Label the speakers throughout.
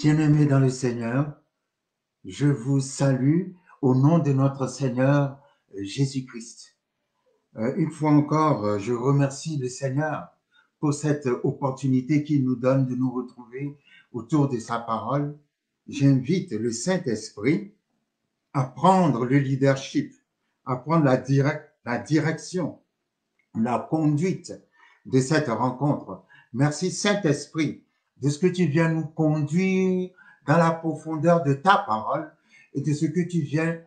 Speaker 1: Bien-aimés dans le Seigneur, je vous salue au nom de notre Seigneur Jésus-Christ. Une fois encore, je remercie le Seigneur pour cette opportunité qu'il nous donne de nous retrouver autour de sa parole. J'invite le Saint-Esprit à prendre le leadership, à prendre la direction, la conduite de cette rencontre. Merci Saint-Esprit de ce que tu viens nous conduire dans la profondeur de ta parole et de ce que tu viens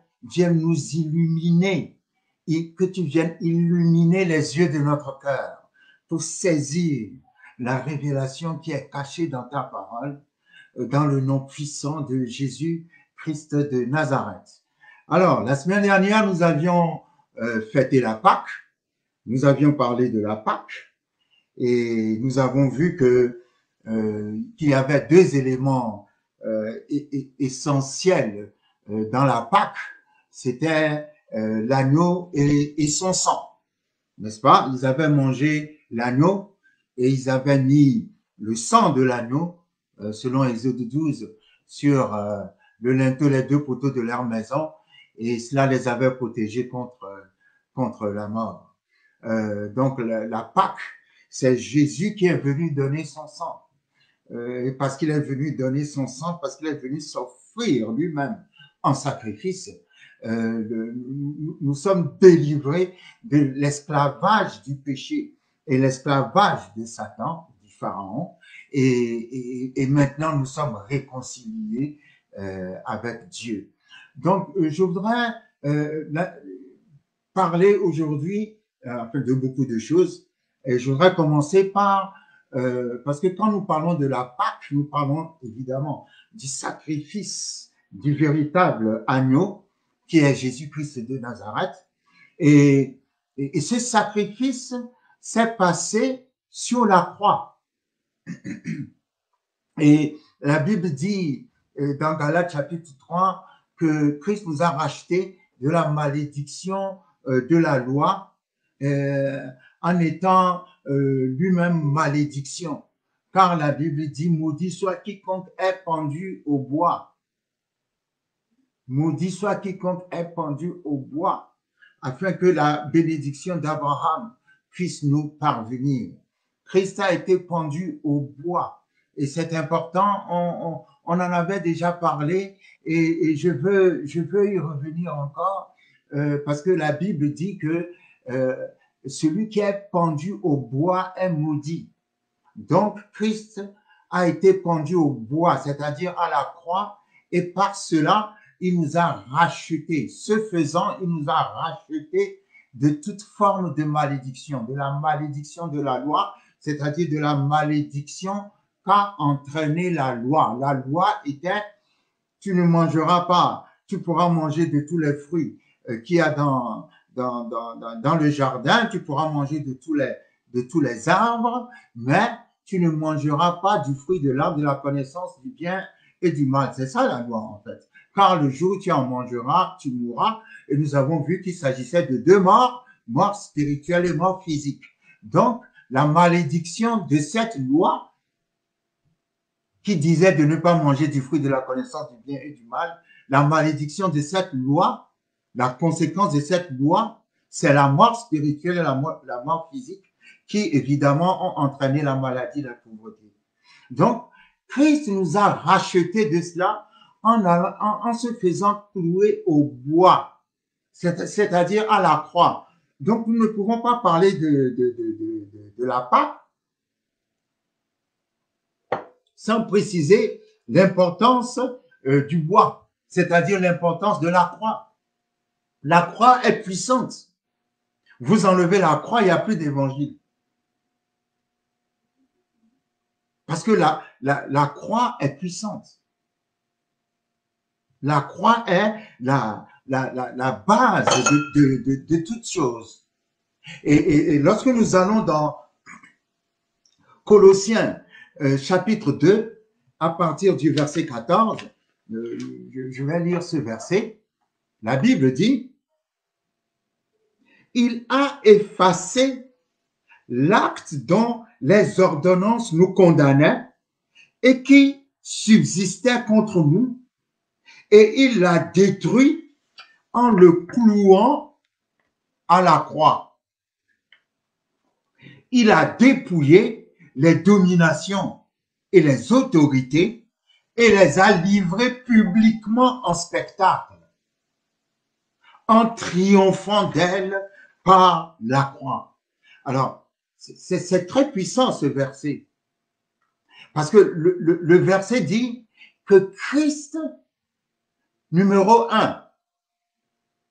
Speaker 1: nous illuminer et que tu viennes illuminer les yeux de notre cœur pour saisir la révélation qui est cachée dans ta parole, dans le nom puissant de Jésus-Christ de Nazareth. Alors, la semaine dernière, nous avions fêté la Pâque, nous avions parlé de la Pâque et nous avons vu qu'il y avait deux éléments essentiels dans la Pâque, c'était l'agneau et son sang, n'est-ce pas? Ils avaient mangé l'agneau et ils avaient mis le sang de l'agneau, selon Exode 12, sur le linteau, les deux poteaux de leur maison, et cela les avait protégés contre la mort. Donc la Pâque, c'est Jésus qui est venu donner son sang. Parce qu'il est venu donner son sang, parce qu'il est venu s'offrir lui-même en sacrifice, nous sommes délivrés de l'esclavage du péché et l'esclavage de Satan, du Pharaon, et maintenant nous sommes réconciliés avec Dieu. Donc, je voudrais parler aujourd'hui de beaucoup de choses, et je voudrais commencer par parce que quand nous parlons de la Pâque, nous parlons évidemment du sacrifice du véritable agneau qui est Jésus-Christ de Nazareth. Et ce sacrifice s'est passé sur la croix. Et la Bible dit dans Galates chapitre 3 que Christ nous a rachetés de la malédiction de la loi en étant lui-même malédiction. Car la Bible dit, maudit soit quiconque est pendu au bois. Maudit soit quiconque est pendu au bois, afin que la bénédiction d'Abraham puisse nous parvenir. Christ a été pendu au bois, et c'est important, on en avait déjà parlé, et je veux y revenir encore, parce que la Bible dit que celui qui est pendu au bois est maudit. Donc, Christ a été pendu au bois, c'est-à-dire à la croix, et par cela, il nous a rachetés. Ce faisant, il nous a rachetés de toute forme de malédiction, de la malédiction de la loi, c'est-à-dire de la malédiction qu'a entraîné la loi. La loi était, tu ne mangeras pas, tu pourras manger de tous les fruits qu'il y a dans le jardin, tu pourras manger de tous les arbres, mais tu ne mangeras pas du fruit de l'arbre de la connaissance du bien et du mal. C'est ça la loi en fait. Car le jour où tu en mangeras, tu mourras. Et nous avons vu qu'il s'agissait de deux morts, mort spirituelle et mort physique. Donc, la malédiction de cette loi qui disait de ne pas manger du fruit de la connaissance du bien et du mal, la malédiction de cette loi, la conséquence de cette loi, c'est la mort spirituelle et la mort physique qui, évidemment, ont entraîné la maladie, la pauvreté. Donc, Christ nous a rachetés de cela en se faisant clouer au bois, c'est-à-dire à la croix. Donc, nous ne pouvons pas parler de la Pâque sans préciser l'importance du bois, c'est-à-dire l'importance de la croix. La croix est puissante. Vous enlevez la croix, il n'y a plus d'évangile. Parce que la croix est puissante. La croix est la base de toutes choses. Et lorsque nous allons dans Colossiens chapitre 2, à partir du verset 14, je vais lire ce verset. La Bible dit, « Il a effacé l'acte dont les ordonnances nous condamnaient et qui subsistait contre nous et il l'a détruit en le clouant à la croix. Il a dépouillé les dominations et les autorités et les a livrées publiquement en spectacle, en triomphant d'elles par la croix. Alors, c'est très puissant ce verset, parce que le verset dit que Christ, numéro 1,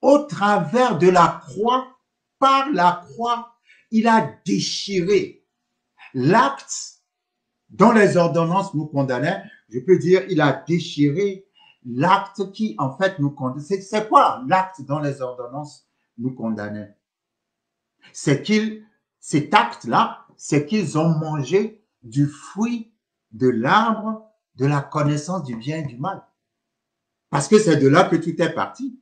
Speaker 1: au travers de la croix, par la croix, il a déchiré l'acte dont les ordonnances nous condamnaient. Je peux dire, il a déchiré l'acte qui, en fait, nous condamne. C'est quoi l'acte dont les ordonnances nous condamnaient? Cet acte-là, c'est qu'ils ont mangé du fruit de l'arbre de la connaissance du bien et du mal. Parce que c'est de là que tout est parti.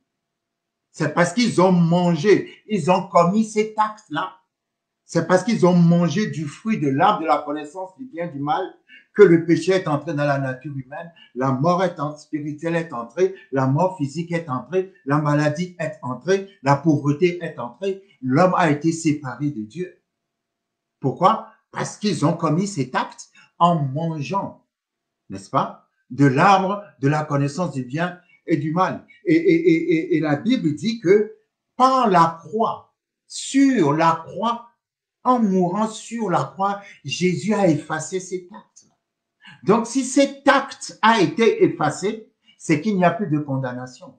Speaker 1: C'est parce qu'ils ont mangé, ils ont commis cet acte-là. C'est parce qu'ils ont mangé du fruit de l'arbre de la connaissance du bien et du mal que le péché est entré dans la nature humaine, la mort spirituelle est entrée, la mort physique est entrée, la maladie est entrée, la pauvreté est entrée, l'homme a été séparé de Dieu. Pourquoi? Parce qu'ils ont commis cet acte en mangeant, n'est-ce pas, de l'arbre de la connaissance du bien et du mal. Et la Bible dit que par la croix, sur la croix, en mourant sur la croix, Jésus a effacé cet acte. Donc, si cet acte a été effacé, c'est qu'il n'y a plus de condamnation.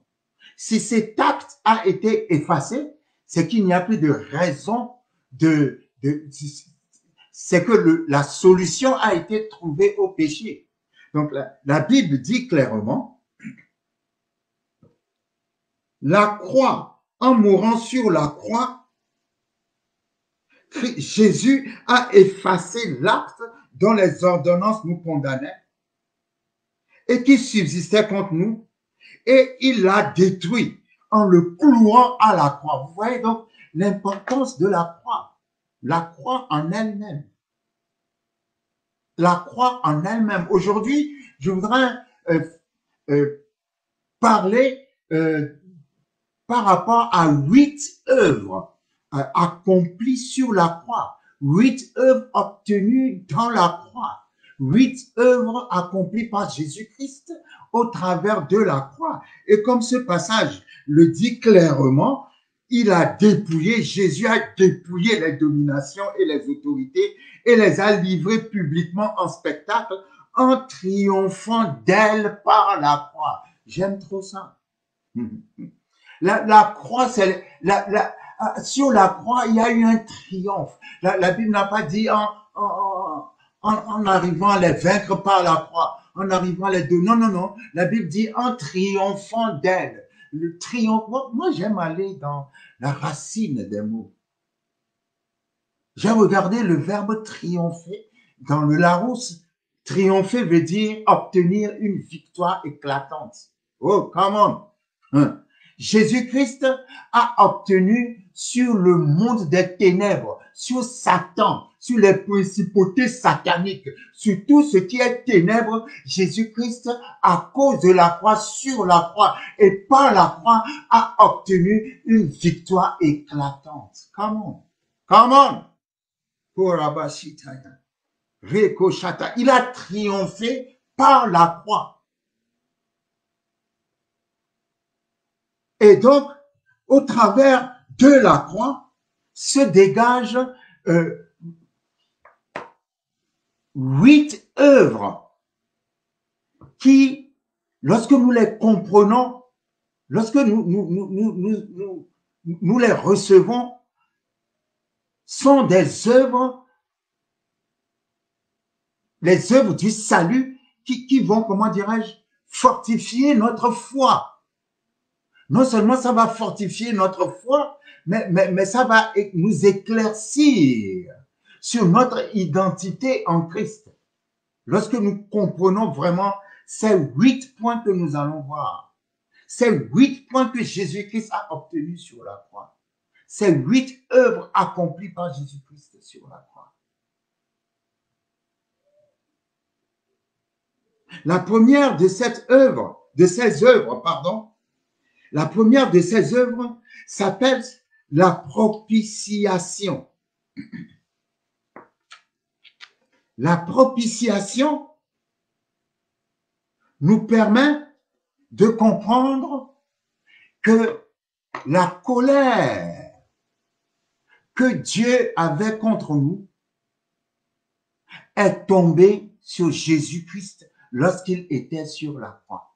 Speaker 1: Si cet acte a été effacé, c'est qu'il n'y a plus de raison c'est que la solution a été trouvée au péché. Donc, la Bible dit clairement, la croix, en mourant sur la croix, Jésus a effacé l'acte dont les ordonnances nous condamnaient et qui subsistait contre nous, et il l'a détruit en le clouant à la croix. Vous voyez donc l'importance de la croix en elle-même. La croix en elle-même. Aujourd'hui, je voudrais parler par rapport à 8 œuvres accomplies sur la croix, 8 œuvres obtenues dans la croix, 8 œuvres accomplies par Jésus-Christ au travers de la croix. Et comme ce passage le dit clairement, il a dépouillé, Jésus a dépouillé les dominations et les autorités et les a livrées publiquement en spectacle en triomphant d'elles par la croix. J'aime trop ça. La croix, c'est sur la croix, il y a eu un triomphe. La Bible n'a pas dit en arrivant à les vaincre par la croix, en arrivant à les deux. Non, non, non. La Bible dit en triomphant d'elle. Le triomphe. Moi, j'aime aller dans la racine des mots. J'ai regardé le verbe triompher dans le Larousse. Triompher veut dire obtenir une victoire éclatante. Oh, come on. Jésus-Christ a obtenu sur le monde des ténèbres, sur Satan, sur les principautés sataniques, sur tout ce qui est ténèbres. Jésus-Christ, à cause de la croix, sur la croix et par la croix, a obtenu une victoire éclatante. Come on. Come on. Il a triomphé par la croix. Et donc, au travers de la croix, se dégagent 8 œuvres qui, lorsque nous les comprenons, lorsque nous les recevons, sont des œuvres, les œuvres du salut qui vont, comment dirais-je, fortifier notre foi. Non seulement ça va fortifier notre foi, mais ça va nous éclaircir sur notre identité en Christ. Lorsque nous comprenons vraiment ces 8 points que nous allons voir, ces 8 points que Jésus-Christ a obtenus sur la croix, ces 8 œuvres accomplies par Jésus-Christ sur la croix. La première de ces œuvres, la première de ces œuvres s'appelle la propitiation. La propitiation nous permet de comprendre que la colère que Dieu avait contre nous est tombée sur Jésus-Christ lorsqu'il était sur la croix.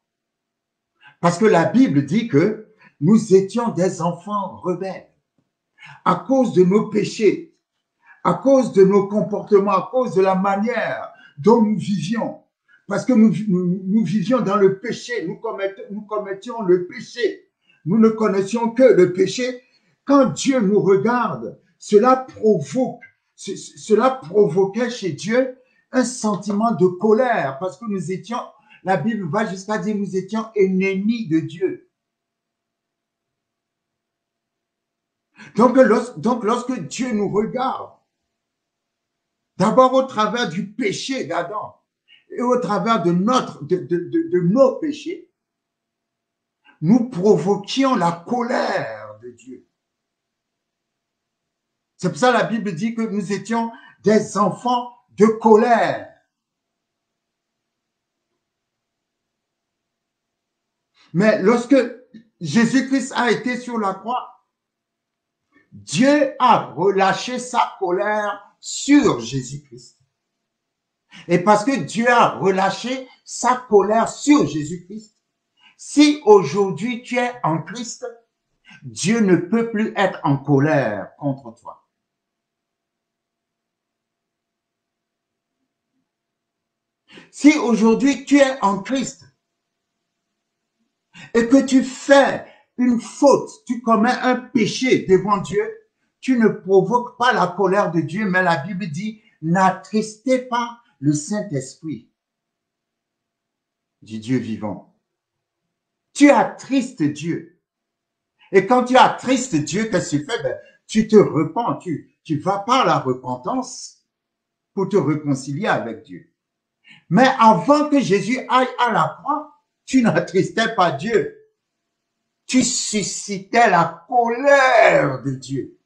Speaker 1: Parce que la Bible dit que nous étions des enfants rebelles à cause de nos péchés, à cause de nos comportements, à cause de la manière dont nous vivions. Parce que nous vivions dans le péché, nous commettions le péché. Nous ne connaissions que le péché. Quand Dieu nous regarde, cela provoquait chez Dieu un sentiment de colère parce que nous étions, la Bible va jusqu'à dire, nous étions ennemis de Dieu. Donc, lorsque Dieu nous regarde, d'abord au travers du péché d'Adam et au travers de nos péchés, nous provoquions la colère de Dieu. C'est pour ça que la Bible dit que nous étions des enfants de colère. Mais lorsque Jésus-Christ a été sur la croix, Dieu a relâché sa colère sur Jésus-Christ. Et parce que Dieu a relâché sa colère sur Jésus-Christ, si aujourd'hui tu es en Christ, Dieu ne peut plus être en colère contre toi. Si aujourd'hui tu es en Christ et que tu fais une faute, tu commets un péché devant Dieu, tu ne provoques pas la colère de Dieu, mais la Bible dit, n'attristez pas le Saint-Esprit du Dieu vivant. Tu attristes Dieu. Et quand tu attristes Dieu, qu'est-ce que tu fais? Tu te repens, tu vas par la repentance pour te réconcilier avec Dieu. Mais avant que Jésus aille à la croix, tu n'attristais pas Dieu. Tu suscitais la colère de Dieu.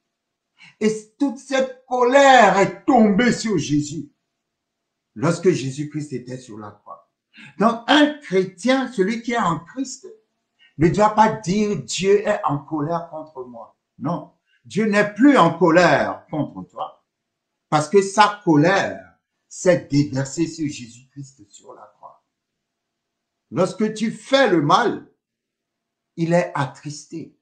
Speaker 1: Et toute cette colère est tombée sur Jésus lorsque Jésus-Christ était sur la croix. Donc, un chrétien, celui qui est en Christ, ne doit pas dire Dieu est en colère contre moi. Non, Dieu n'est plus en colère contre toi parce que sa colère s'est déversée sur Jésus-Christ sur la croix. Lorsque tu fais le mal, il est attristé.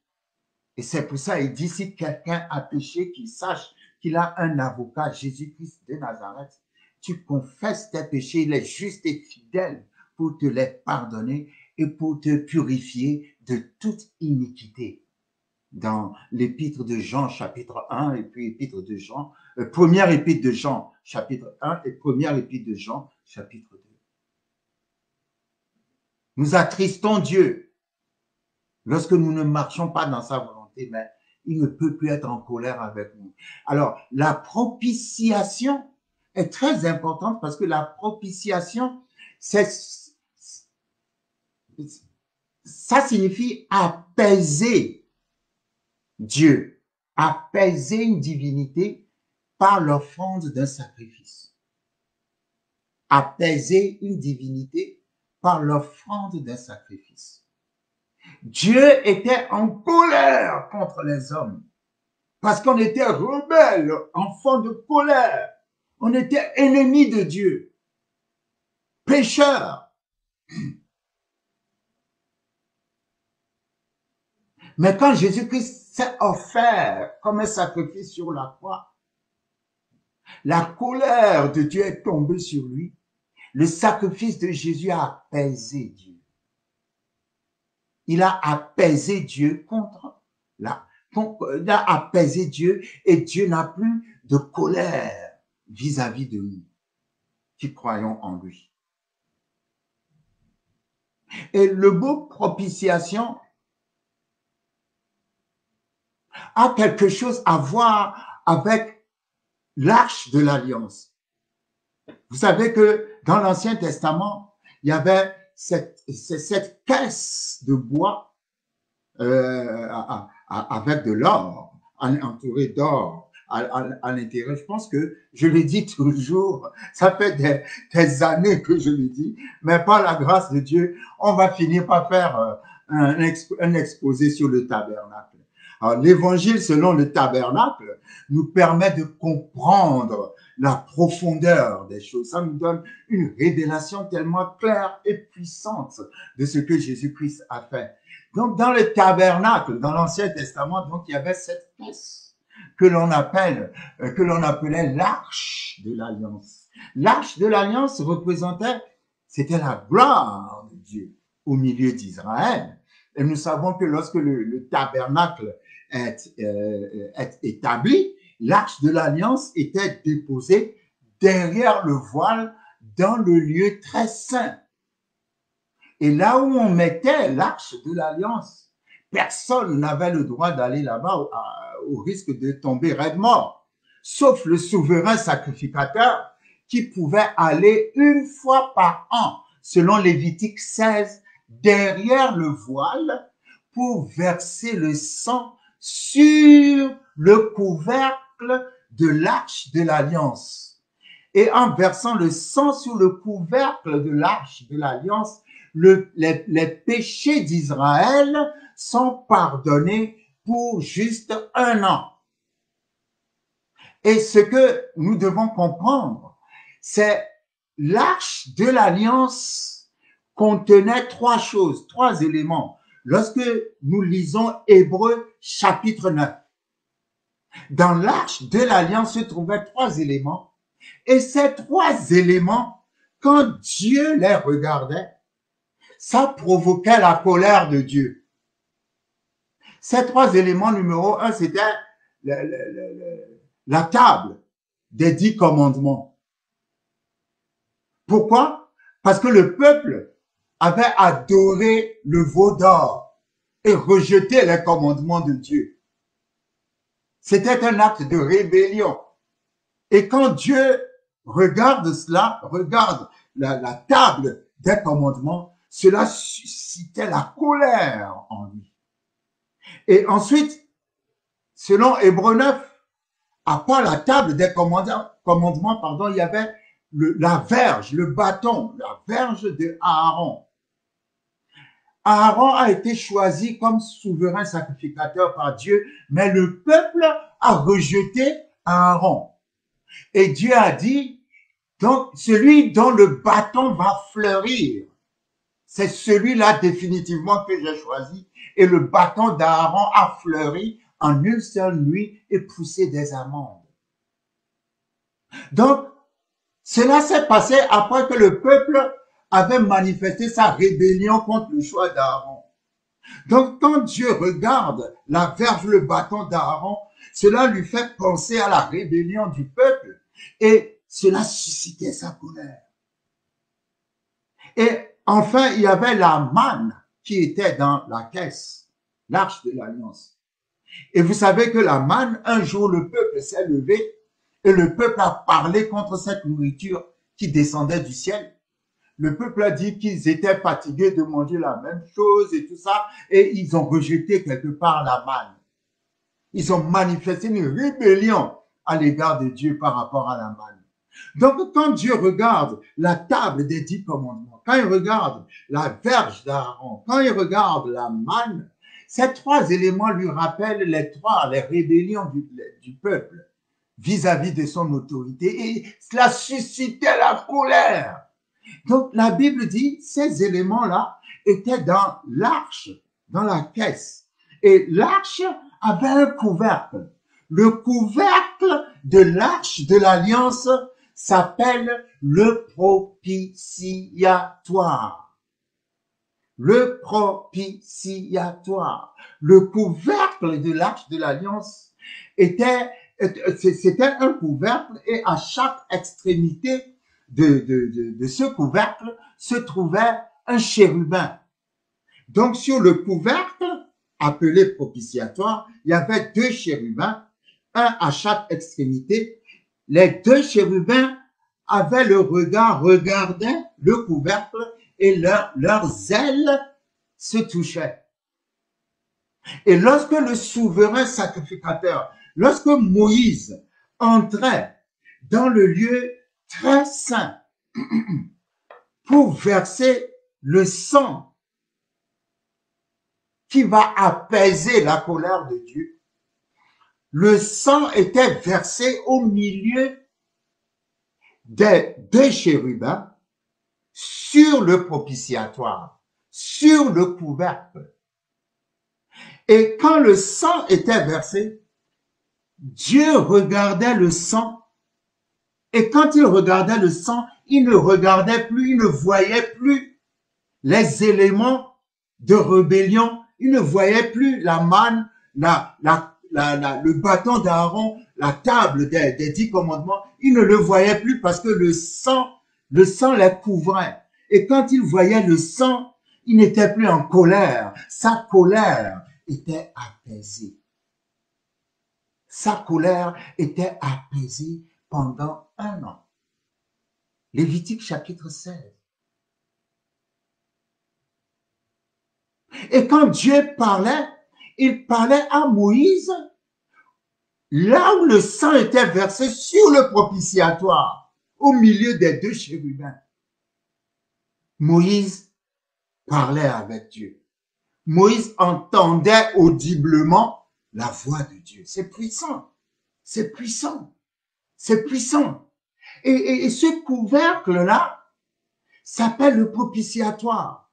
Speaker 1: Et c'est pour ça qu'il dit, si quelqu'un a péché, qu'il sache qu'il a un avocat, Jésus-Christ de Nazareth. Tu confesses tes péchés, il est juste et fidèle pour te les pardonner et pour te purifier de toute iniquité. Dans l'épître de Jean, chapitre 1, et puis épître de Jean, première épître de Jean, chapitre 1, et première épître de Jean, chapitre 2. Nous attristons Dieu lorsque nous ne marchons pas dans sa volonté, mais il ne peut plus être en colère avec nous. Alors, la propitiation est très importante parce que la propitiation, ça signifie apaiser Dieu, apaiser une divinité par l'offrande d'un sacrifice. Apaiser une divinité par l'offrande d'un sacrifice. Dieu était en colère contre les hommes parce qu'on était rebelles, enfants de colère. On était ennemis de Dieu, pécheurs. Mais quand Jésus-Christ s'est offert comme un sacrifice sur la croix, la colère de Dieu est tombée sur lui. Le sacrifice de Jésus a apaisé Dieu. Il a apaisé Dieu il a apaisé Dieu et Dieu n'a plus de colère vis-à-vis de nous qui croyons en lui. Et le mot propitiation a quelque chose à voir avec l'arche de l'alliance. Vous savez que dans l'Ancien Testament, il y avait cette caisse de bois avec de l'or, entouré d'or à l'intérieur. Je pense que je le dis toujours, ça fait des années que je le dis, mais par la grâce de Dieu, on va finir par faire un exposé sur le tabernacle. Alors, l'évangile selon le tabernacle nous permet de comprendre la profondeur des choses. Ça nous donne une révélation tellement claire et puissante de ce que Jésus-Christ a fait. Donc, dans le tabernacle, dans l'Ancien Testament, donc, il y avait cette caisse que l'on appelait l'arche de l'Alliance. L'arche de l'Alliance représentait, c'était la gloire de Dieu au milieu d'Israël. Et nous savons que lorsque le tabernacle est établi, l'arche de l'Alliance était déposée derrière le voile dans le lieu très saint. Et là où on mettait l'arche de l'Alliance, personne n'avait le droit d'aller là-bas au risque de tomber raide mort, sauf le souverain sacrificateur qui pouvait aller une fois par an, selon Lévitique 16, derrière le voile pour verser le sang sur le couvercle de l'arche de l'Alliance. Et en versant le sang sur le couvercle de l'arche de l'Alliance, les péchés d'Israël sont pardonnés pour juste un an. Et ce que nous devons comprendre, c'est l'arche de l'Alliance contenait trois choses, trois éléments. Lorsque nous lisons Hébreux chapitre 9, dans l'arche de l'Alliance se trouvaient trois éléments. Et ces trois éléments, quand Dieu les regardait, ça provoquait la colère de Dieu. Ces trois éléments, numéro un, c'était la table des 10 commandements. Pourquoi? Parce que le peuple avait adoré le veau d'or et rejeté les commandements de Dieu. C'était un acte de rébellion. Et quand Dieu regarde cela, regarde la table des commandements, cela suscitait la colère en lui. Et ensuite, selon Hébreux 9, à part la table des commandements, il y avait la verge, le bâton, la verge de Aaron. Aaron a été choisi comme souverain sacrificateur par Dieu, mais le peuple a rejeté Aaron. Et Dieu a dit, donc celui dont le bâton va fleurir, c'est celui-là définitivement que j'ai choisi. Et le bâton d'Aaron a fleuri en une seule nuit et poussé des amandes. Donc, cela s'est passé après que le peuple avait manifesté sa rébellion contre le choix d'Aaron. Donc, quand Dieu regarde la verge, le bâton d'Aaron, cela lui fait penser à la rébellion du peuple et cela suscitait sa colère. Et enfin, il y avait la manne qui était dans la caisse, l'arche de l'Alliance. Et vous savez que la manne, un jour, le peuple s'est levé et le peuple a parlé contre cette nourriture qui descendait du ciel. Le peuple a dit qu'ils étaient fatigués de manger la même chose et tout ça, et ils ont rejeté quelque part la manne. Ils ont manifesté une rébellion à l'égard de Dieu par rapport à la manne. Donc, quand Dieu regarde la table des 10 commandements, quand il regarde la verge d'Aaron, quand il regarde la manne, ces trois éléments lui rappellent les rébellions du peuple vis-à-vis de son autorité, et cela suscitait la colère. Donc, la Bible dit, ces éléments-là étaient dans l'arche, dans la caisse. Et l'arche avait un couvercle. Le couvercle de l'arche de l'Alliance s'appelle le propitiatoire. Le propitiatoire. Le couvercle de l'arche de l'Alliance c'était un couvercle et à chaque extrémité de ce couvercle se trouvait un chérubin. Donc, sur le couvercle, appelé propitiatoire, il y avait 2 chérubins, un à chaque extrémité. Les 2 chérubins avaient le regard, regardaient le couvercle et leurs ailes se touchaient. Et lorsque le souverain sacrificateur, lorsque Moïse entrait dans le lieu très saint pour verser le sang qui va apaiser la colère de Dieu, le sang était versé au milieu des deux chérubins sur le propitiatoire, sur le couvercle. Et quand le sang était versé, Dieu regardait le sang. Et quand il regardait le sang, il ne regardait plus, il ne voyait plus les éléments de rébellion. Il ne voyait plus la manne, le bâton d'Aaron, la table des 10 commandements. Il ne le voyait plus parce que le sang les couvrait. Et quand il voyait le sang, il n'était plus en colère. Sa colère était apaisée. Sa colère était apaisée pendant 1 an. Lévitique chapitre 16. Et quand Dieu parlait, il parlait à Moïse là où le sang était versé sur le propitiatoire, au milieu des deux chérubins. Moïse parlait avec Dieu. Moïse entendait audiblement la voix de Dieu. C'est puissant. C'est puissant. C'est puissant. Et ce couvercle-là s'appelle le propitiatoire.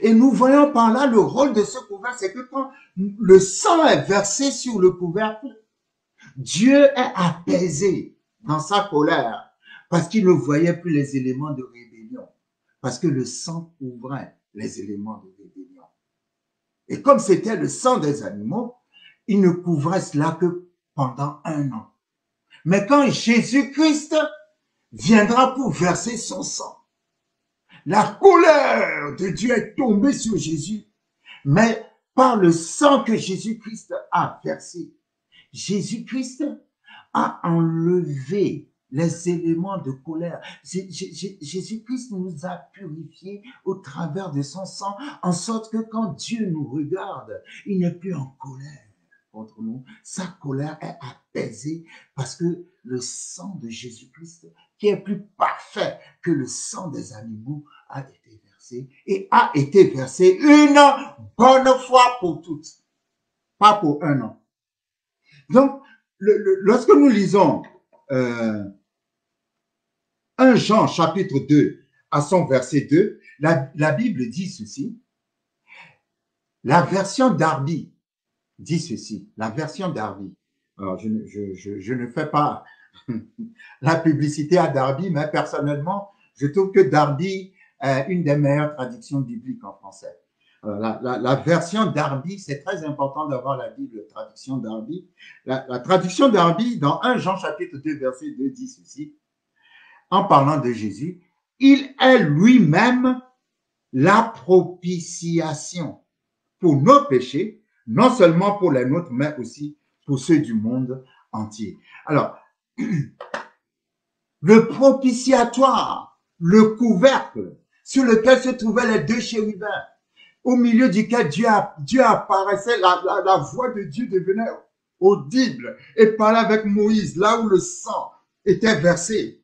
Speaker 1: Et nous voyons par là le rôle de ce couvercle, c'est que quand le sang est versé sur le couvercle, Dieu est apaisé dans sa colère parce qu'il ne voyait plus les éléments de rébellion, parce que le sang couvrait les éléments de rébellion. Et comme c'était le sang des animaux, il ne couvrait cela que pendant 1 an. Mais quand Jésus-Christ viendra pour verser son sang, la colère de Dieu est tombée sur Jésus, mais par le sang que Jésus-Christ a versé, Jésus-Christ a enlevé les éléments de colère. Jésus-Christ nous a purifiés au travers de son sang, en sorte que quand Dieu nous regarde, il n'est plus en colère contre nous. Sa colère est apaisée parce que le sang de Jésus-Christ, qui est plus parfait que le sang des animaux, a été versé et a été versé une bonne fois pour toutes, pas pour 1 an. Donc, lorsque nous lisons 1 Jean chapitre 2 à son verset 2, la Bible dit ceci. La version Darby dit ceci. La version Darby. Alors, je ne fais pas la publicité à Darby, mais personnellement, je trouve que Darby est une des meilleures traductions bibliques en français. La version Darby, c'est très important d'avoir la Bible, traduction Darby. La traduction Darby, dans 1 Jean chapitre 2, verset 2, dit ceci, en parlant de Jésus, il est lui-même la propitiation pour nos péchés, non seulement pour les nôtres, mais aussi pour ceux du monde entier. Alors, le propitiatoire, le couvercle sur lequel se trouvaient les deux chérubins, au milieu duquel Dieu apparaissait, la voix de Dieu devenait audible et parlait avec Moïse, là où le sang était versé.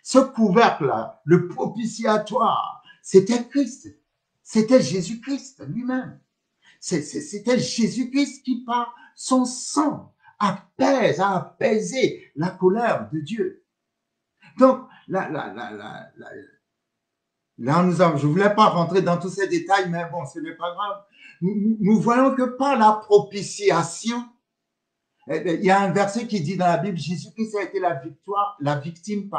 Speaker 1: Ce couvercle-là, le propitiatoire, c'était Christ. C'était Jésus-Christ lui-même. C'était Jésus-Christ qui, par son sang, a apaisé la colère de Dieu. Donc, là, je ne voulais pas rentrer dans tous ces détails, mais bon, ce n'est pas grave. Nous voyons que par la propitiation, il y a un verset qui dit dans la Bible, Jésus-Christ a été la victime,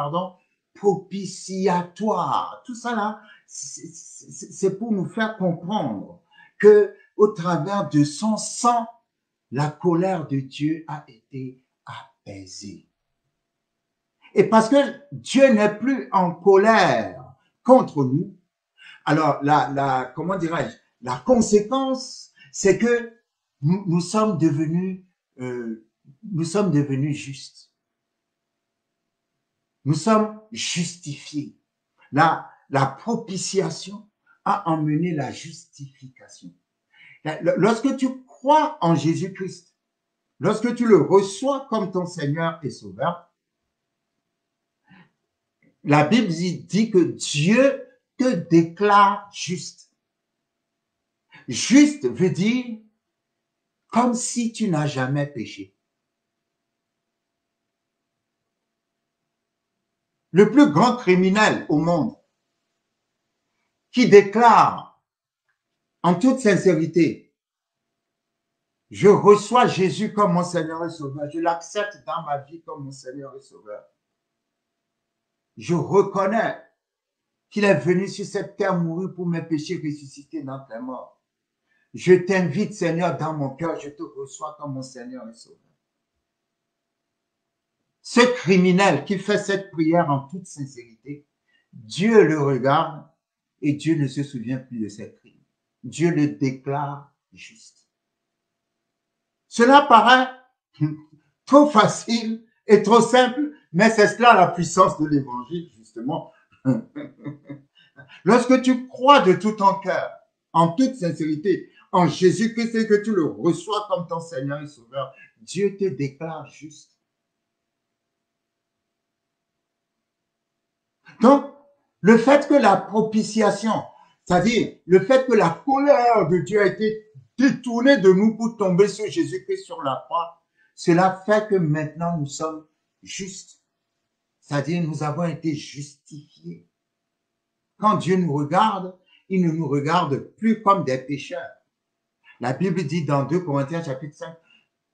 Speaker 1: propitiatoire. Tout ça là, c'est pour nous faire comprendre que au travers de son sang, la colère de Dieu a été apaisée. Et parce que Dieu n'est plus en colère contre nous, alors comment dirais-je, la conséquence, c'est que nous sommes devenus justes. Nous sommes justifiés. la propitiation a emmené la justification. Lorsque tu crois en Jésus-Christ, lorsque tu le reçois comme ton Seigneur et Sauveur, la Bible dit que Dieu te déclare juste. Juste veut dire comme si tu n'as jamais péché. Le plus grand criminel au monde qui déclare en toute sincérité, je reçois Jésus comme mon Seigneur et Sauveur, je l'accepte dans ma vie comme mon Seigneur et Sauveur. Je reconnais qu'il est venu sur cette terre mourir pour mes péchés, ressusciter dans ta mort. Je t'invite, Seigneur, dans mon cœur, je te reçois comme mon Seigneur et Sauveur. Ce criminel qui fait cette prière en toute sincérité, Dieu le regarde et Dieu ne se souvient plus de ses crimes. Dieu le déclare juste. Cela paraît trop facile et trop simple, mais c'est cela la puissance de l'évangile, justement. Lorsque tu crois de tout ton cœur, en toute sincérité, en Jésus-Christ et que tu le reçois comme ton Seigneur et Sauveur, Dieu te déclare juste. Donc, le fait que la propitiation, c'est-à-dire le fait que la colère de Dieu a été détournée de nous pour tomber sur Jésus-Christ sur la croix, cela fait que maintenant nous sommes justes. C'est-à-dire nous avons été justifiés. Quand Dieu nous regarde, il ne nous regarde plus comme des pécheurs. La Bible dit dans 2 Corinthiens chapitre 5,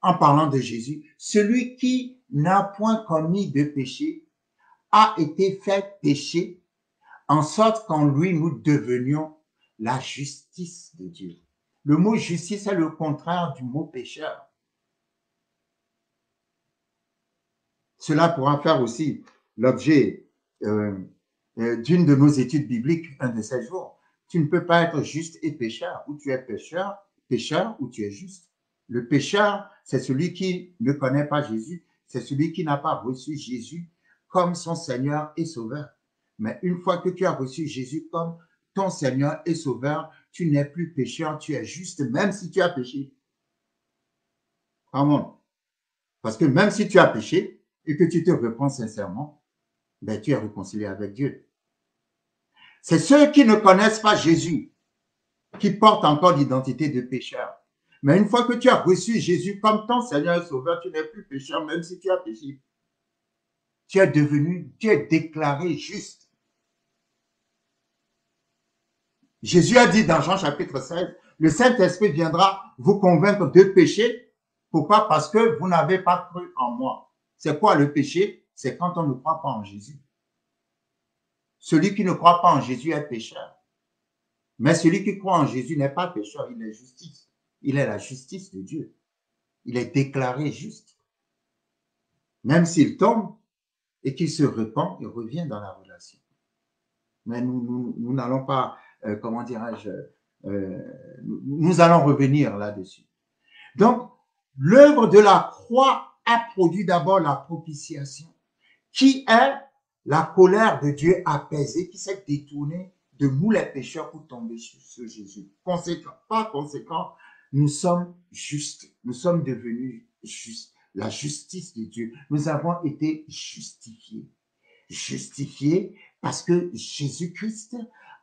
Speaker 1: en parlant de Jésus, celui qui n'a point commis de péché a été fait péché, en sorte qu'en lui nous devenions la justice de Dieu. Le mot justice est le contraire du mot pécheur. Cela pourra faire aussi l'objet d'une de nos études bibliques un de ces jours. Tu ne peux pas être juste et pécheur. Ou tu es pécheur, ou tu es juste. Le pécheur, c'est celui qui ne connaît pas Jésus, c'est celui qui n'a pas reçu Jésus comme son Seigneur et Sauveur. Mais une fois que tu as reçu Jésus comme ton Seigneur et Sauveur, tu n'es plus pécheur, tu es juste, même si tu as péché. Amen. Parce que même si tu as péché et que tu te repens sincèrement, ben, tu es réconcilié avec Dieu. C'est ceux qui ne connaissent pas Jésus qui portent encore l'identité de pécheur. Mais une fois que tu as reçu Jésus comme ton Seigneur et Sauveur, tu n'es plus pécheur, même si tu as péché. Tu es déclaré juste. Jésus a dit dans Jean chapitre 16, le Saint-Esprit viendra vous convaincre de péché. Pourquoi? Parce que vous n'avez pas cru en moi. C'est quoi le péché? C'est quand on ne croit pas en Jésus. Celui qui ne croit pas en Jésus est pécheur. Mais celui qui croit en Jésus n'est pas pécheur, il est justice. Il est la justice de Dieu. Il est déclaré juste. Même s'il tombe et qu'il se repent, il revient dans la relation. Mais nous n'allons pas, comment dirais-je, nous allons revenir là-dessus. Donc, l'œuvre de la croix a produit d'abord la propitiation, qui est la colère de Dieu apaisée, qui s'est détournée de nous les pécheurs pour tomber sur Jésus. Par conséquent, nous sommes justes, nous sommes devenus justes, la justice de Dieu. Nous avons été justifiés. Justifiés parce que Jésus-Christ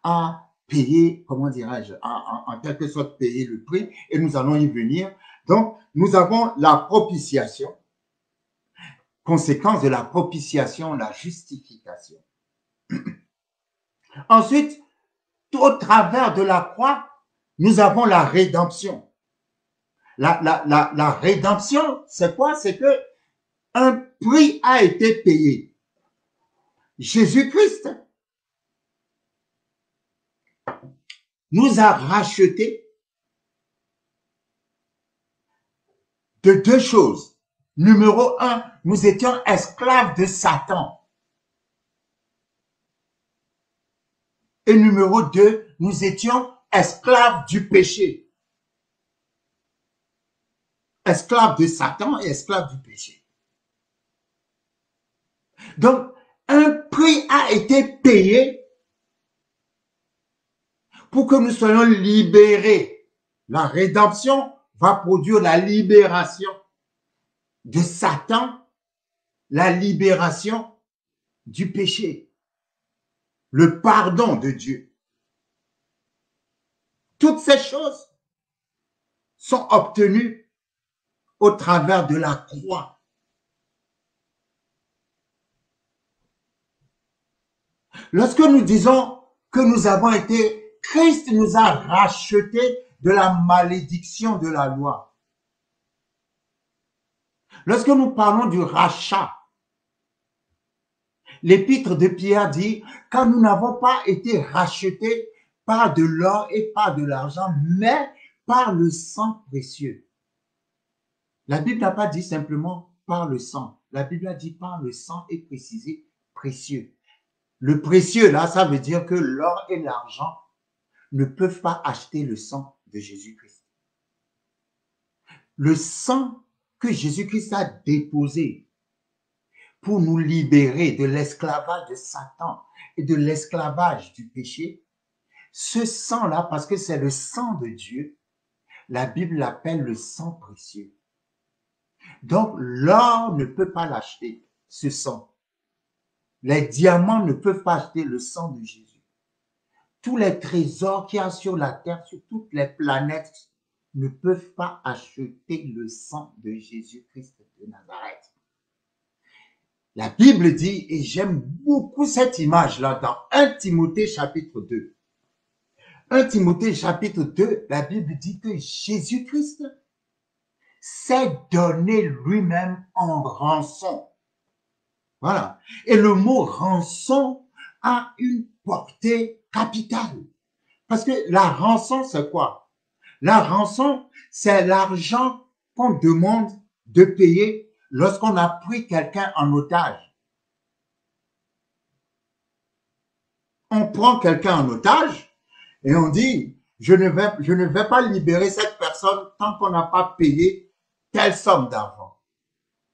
Speaker 1: a payé, comment dirais-je, en quelque sorte payé le prix, et nous allons y venir. Donc, nous avons la propitiation, conséquence de la propitiation, la justification. Ensuite, au travers de la croix, nous avons la rédemption. La rédemption, c'est quoi? C'est que un prix a été payé. Jésus-Christ nous a rachetés de deux choses. Numéro un, nous étions esclaves de Satan. Et numéro deux, nous étions esclaves du péché. Esclaves de Satan et esclaves du péché. Donc, un prix a été payé pour que nous soyons libérés. La rédemption va produire la libération de Satan, la libération du péché, le pardon de Dieu. Toutes ces choses sont obtenues au travers de la croix. Lorsque nous disons que nous avons été, Christ nous a rachetés de la malédiction de la loi. Lorsque nous parlons du rachat, l'épître de Pierre dit, car nous n'avons pas été rachetés par de l'or et par de l'argent, mais par le sang précieux. La Bible n'a pas dit simplement par le sang. La Bible a dit par le sang et précisé précieux. Le précieux, là, ça veut dire que l'or et l'argent ne peuvent pas acheter le sang de Jésus-Christ. Le sang que Jésus-Christ a déposé pour nous libérer de l'esclavage de Satan et de l'esclavage du péché, ce sang-là, parce que c'est le sang de Dieu, la Bible l'appelle le sang précieux. Donc, l'or ne peut pas l'acheter, ce sang. Les diamants ne peuvent pas acheter le sang de Jésus. Tous les trésors qu'il y a sur la terre, sur toutes les planètes, ne peuvent pas acheter le sang de Jésus-Christ de Nazareth. La Bible dit, et j'aime beaucoup cette image-là dans 1 Timothée chapitre 2. 1 Timothée chapitre 2, la Bible dit que Jésus-Christ s'est donné lui-même en rançon. Voilà. Et le mot rançon a une portée capitale. Parce que la rançon, c'est quoi? La rançon, c'est l'argent qu'on demande de payer lorsqu'on a pris quelqu'un en otage. On prend quelqu'un en otage et on dit, je ne vais pas libérer cette personne tant qu'on n'a pas payé telle somme d'argent.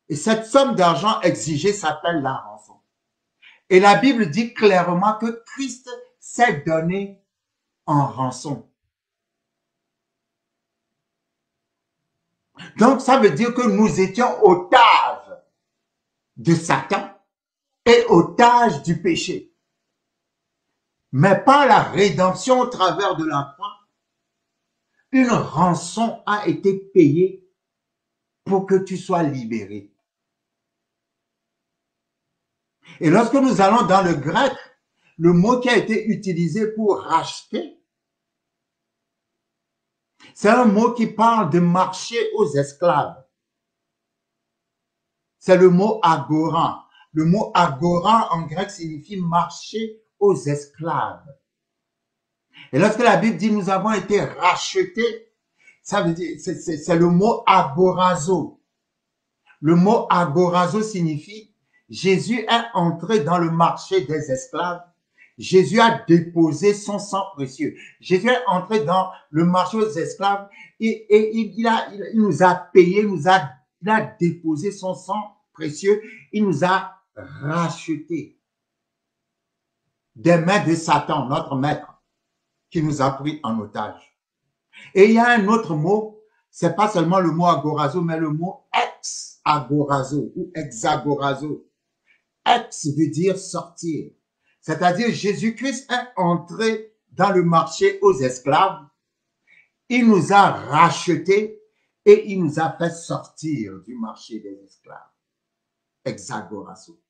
Speaker 1: Et cette somme d'argent exigée s'appelle la rançon. Et la Bible dit clairement que Christ s'est donné en rançon. Donc, ça veut dire que nous étions otages de Satan et otages du péché. Mais par la rédemption au travers de la croix, une rançon a été payée pour que tu sois libéré. Et lorsque nous allons dans le grec, le mot qui a été utilisé pour racheter, c'est un mot qui parle de marcher aux esclaves. C'est le mot agora. Le mot agora en grec signifie marcher aux esclaves. Et lorsque la Bible dit nous avons été rachetés, ça veut dire, c'est le mot agorazo. Le mot agorazo signifie Jésus est entré dans le marché des esclaves. Jésus a déposé son sang précieux. Jésus est entré dans le marché des esclaves et il nous a payé, il a déposé son sang précieux. Il nous a rachetés des mains de Satan, notre maître, qui nous a pris en otage. Et il y a un autre mot, c'est pas seulement le mot agorazo, mais le mot ex-agorazo ou hexagorazo. Ex veut dire sortir. C'est-à-dire Jésus-Christ est entré dans le marché aux esclaves. Il nous a rachetés et il nous a fait sortir du marché des esclaves. Hexagorazo.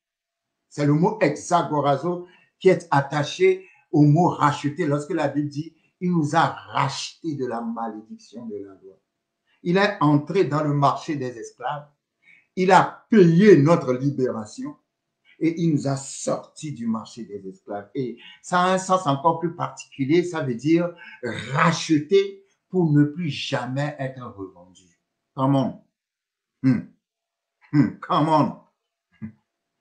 Speaker 1: C'est le mot hexagorazo qui est attaché au mot racheter lorsque la Bible dit il nous a rachetés de la malédiction de la loi. Il est entré dans le marché des esclaves. Il a payé notre libération. Et il nous a sortis du marché des esclaves. Et ça a un sens encore plus particulier, ça veut dire racheter pour ne plus jamais être revendu. Come on. Come on.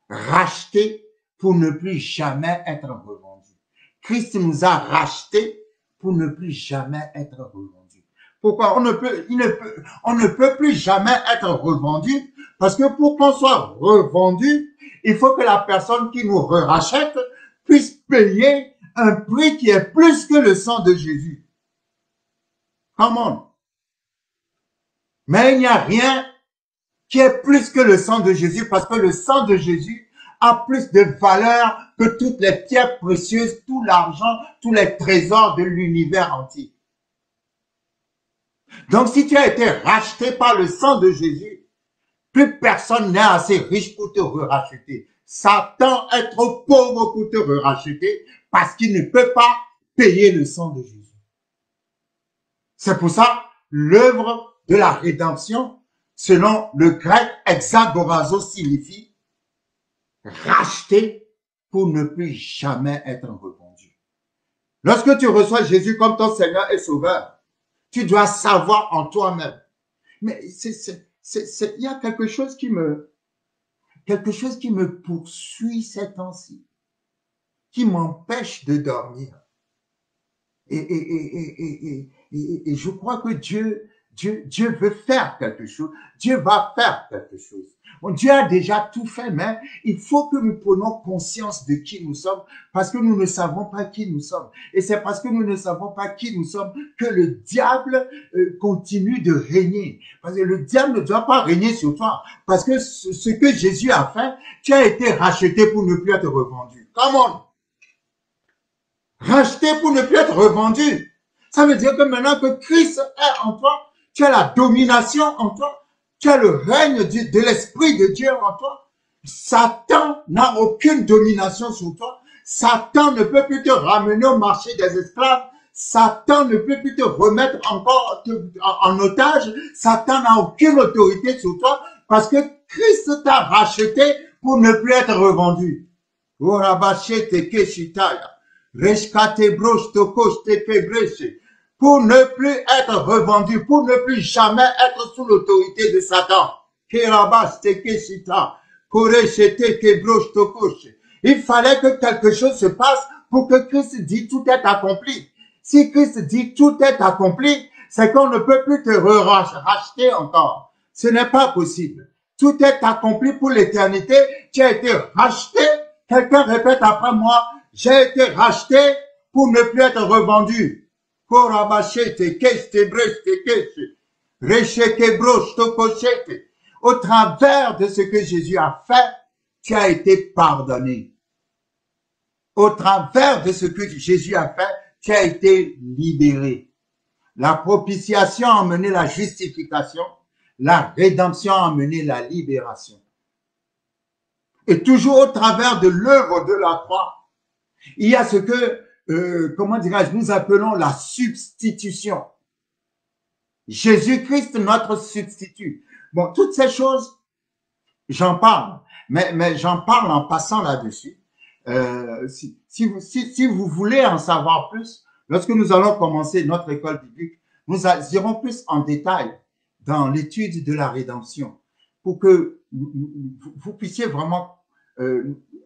Speaker 1: Racheter pour ne plus jamais être revendu. Christ nous a rachetés pour ne plus jamais être revendu. Pourquoi? On ne peut plus jamais être revendu parce que pour qu'on soit revendu, il faut que la personne qui nous rachète puisse payer un prix qui est plus que le sang de Jésus. Come on. Mais il n'y a rien qui est plus que le sang de Jésus parce que le sang de Jésus a plus de valeur que toutes les pierres précieuses, tout l'argent, tous les trésors de l'univers entier. Donc, si tu as été racheté par le sang de Jésus, plus personne n'est assez riche pour te racheter. Satan est trop pauvre pour te racheter parce qu'il ne peut pas payer le sang de Jésus. C'est pour ça, l'œuvre de la rédemption, selon le grec exagorazo, signifie racheter pour ne plus jamais être revendu. Lorsque tu reçois Jésus comme ton Seigneur et Sauveur, tu dois savoir en toi-même. Mais il y a quelque chose qui me poursuit ces temps-ci, qui m'empêche de dormir. Et je crois que Dieu veut faire quelque chose. Dieu va faire quelque chose. Bon, Dieu a déjà tout fait, mais il faut que nous prenions conscience de qui nous sommes parce que nous ne savons pas qui nous sommes. Et c'est parce que nous ne savons pas qui nous sommes que le diable continue de régner. Parce que le diable ne doit pas régner sur toi. Parce que ce que Jésus a fait, tu as été racheté pour ne plus être revendu. Come on! Racheté pour ne plus être revendu. Ça veut dire que maintenant que Christ est en toi, tu as la domination en toi, tu as le règne de l'Esprit de Dieu en toi. Satan n'a aucune domination sur toi. Satan ne peut plus te ramener au marché des esclaves. Satan ne peut plus te remettre encore en otage. Satan n'a aucune autorité sur toi parce que Christ t'a racheté pour ne plus être revendu. Pour ne plus être revendu, pour ne plus jamais être sous l'autorité de Satan. Il fallait que quelque chose se passe pour que Christ dise tout est accompli. Si Christ dit tout est accompli, c'est qu'on ne peut plus te racheter encore. Ce n'est pas possible. Tout est accompli pour l'éternité. Tu as été racheté. Quelqu'un répète après moi, j'ai été racheté pour ne plus être revendu. Au travers de ce que Jésus a fait, tu as été pardonné. Au travers de ce que Jésus a fait, tu as été libéré. La propitiation a amené la justification. La rédemption a amené la libération. Et toujours au travers de l'œuvre de la croix, il y a ce que, comment dirais-je, nous appelons la substitution. Jésus-Christ, notre substitut. Bon, toutes ces choses, j'en parle, mais j'en parle en passant là-dessus. Si vous voulez en savoir plus, lorsque nous allons commencer notre école biblique, nous irons plus en détail dans l'étude de la rédemption pour que vous puissiez vraiment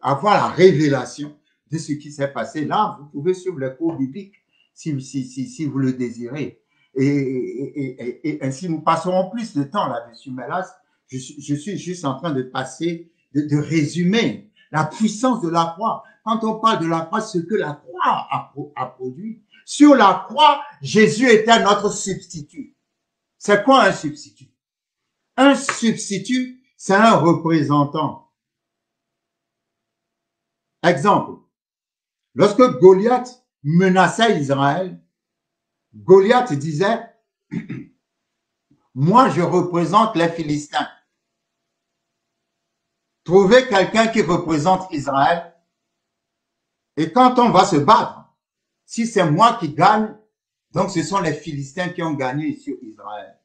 Speaker 1: avoir la révélation de ce qui s'est passé. Là, vous pouvez suivre les cours bibliques si vous le désirez. Et ainsi, nous passerons plus de temps là-dessus. Mais là, je suis juste en train de passer, de résumer la puissance de la croix. Quand on parle de la croix, ce que la croix a produit. Sur la croix, Jésus était notre substitut. C'est quoi un substitut? Un substitut, c'est un représentant. Exemple, lorsque Goliath menaçait Israël, Goliath disait, moi je représente les Philistins. Trouvez quelqu'un qui représente Israël. Et quand on va se battre, si c'est moi qui gagne, donc ce sont les Philistins qui ont gagné sur Israël.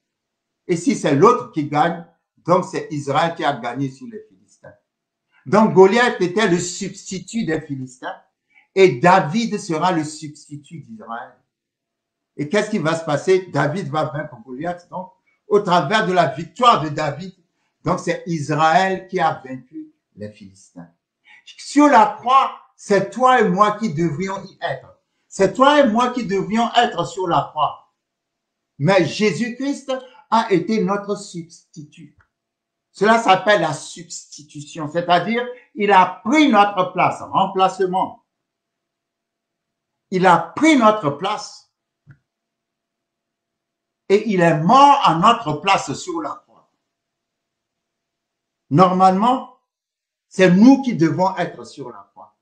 Speaker 1: Et si c'est l'autre qui gagne, donc c'est Israël qui a gagné sur les Philistins. Donc Goliath était le substitut des Philistins et David sera le substitut d'Israël. Et qu'est-ce qui va se passer? David va vaincre Goliath, donc au travers de la victoire de David. Donc c'est Israël qui a vaincu les Philistins. Sur la croix, c'est toi et moi qui devrions y être. C'est toi et moi qui devrions être sur la croix. Mais Jésus-Christ a été notre substitut. Cela s'appelle la substitution, c'est-à-dire il a pris notre place, remplacement. Il a pris notre place et il est mort à notre place sur la croix. Normalement, c'est nous qui devons être sur la croix.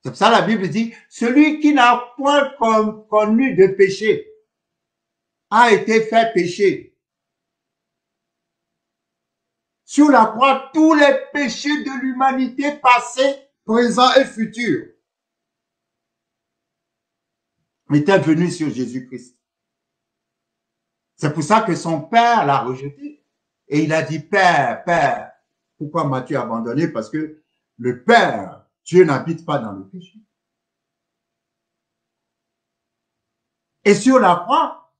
Speaker 1: C'est pour ça que la Bible dit, celui qui n'a point connu de péché a été fait péché. Sur la croix, tous les péchés de l'humanité passés, présents et futurs étaient venus sur Jésus-Christ. C'est pour ça que son père l'a rejeté. Et il a dit, Père, Père, pourquoi m'as-tu abandonné? Parce que le Père, Dieu n'habite pas dans le péché. Et sur la croix,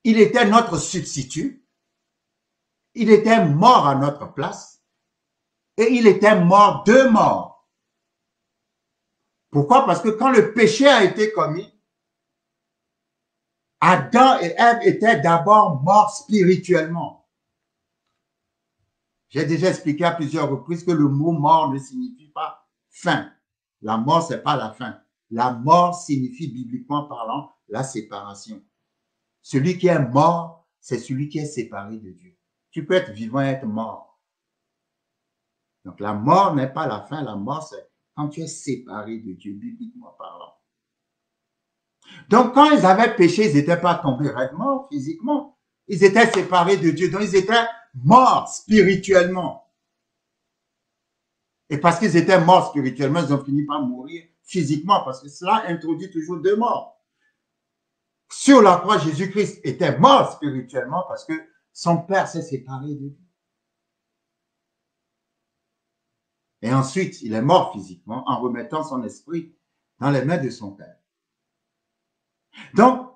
Speaker 1: il était notre substitut. Il était mort à notre place. Et il était mort de mort. Pourquoi? Parce que quand le péché a été commis, Adam et Ève étaient d'abord morts spirituellement. J'ai déjà expliqué à plusieurs reprises que le mot mort ne signifie pas fin. La mort, c'est pas la fin. La mort signifie, bibliquement parlant, la séparation. Celui qui est mort, c'est celui qui est séparé de Dieu. Tu peux être vivant et être mort. Donc la mort n'est pas la fin. La mort, c'est quand tu es séparé de Dieu, bibliquement parlant. Donc, quand ils avaient péché, ils n'étaient pas tombés réellement, physiquement. Ils étaient séparés de Dieu. Donc, ils étaient morts spirituellement. Et parce qu'ils étaient morts spirituellement, ils ont fini par mourir physiquement, parce que cela introduit toujours deux morts. Sur la croix, Jésus-Christ était mort spirituellement parce que son Père s'est séparé de lui. Et ensuite, il est mort physiquement en remettant son esprit dans les mains de son Père. Donc,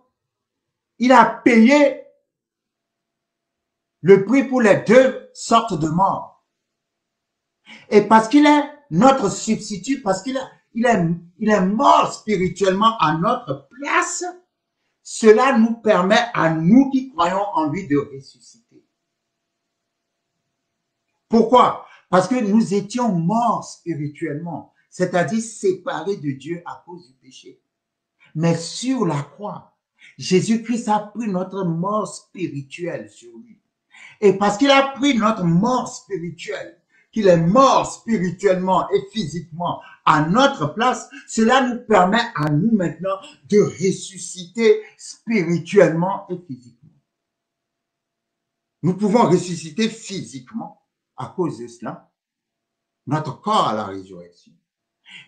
Speaker 1: il a payé le prix pour les deux sortes de morts. Et parce qu'il est notre substitut, parce qu'il est mort spirituellement à notre place, cela nous permet à nous qui croyons en lui de ressusciter. Pourquoi? Parce que nous étions morts spirituellement, c'est-à-dire séparés de Dieu à cause du péché. Mais sur la croix, Jésus-Christ a pris notre mort spirituelle sur lui. Et parce qu'il a pris notre mort spirituelle, qu'il est mort spirituellement et physiquement à notre place, cela nous permet à nous maintenant de ressusciter spirituellement et physiquement. Nous pouvons ressusciter physiquement à cause de cela, notre corps à la résurrection.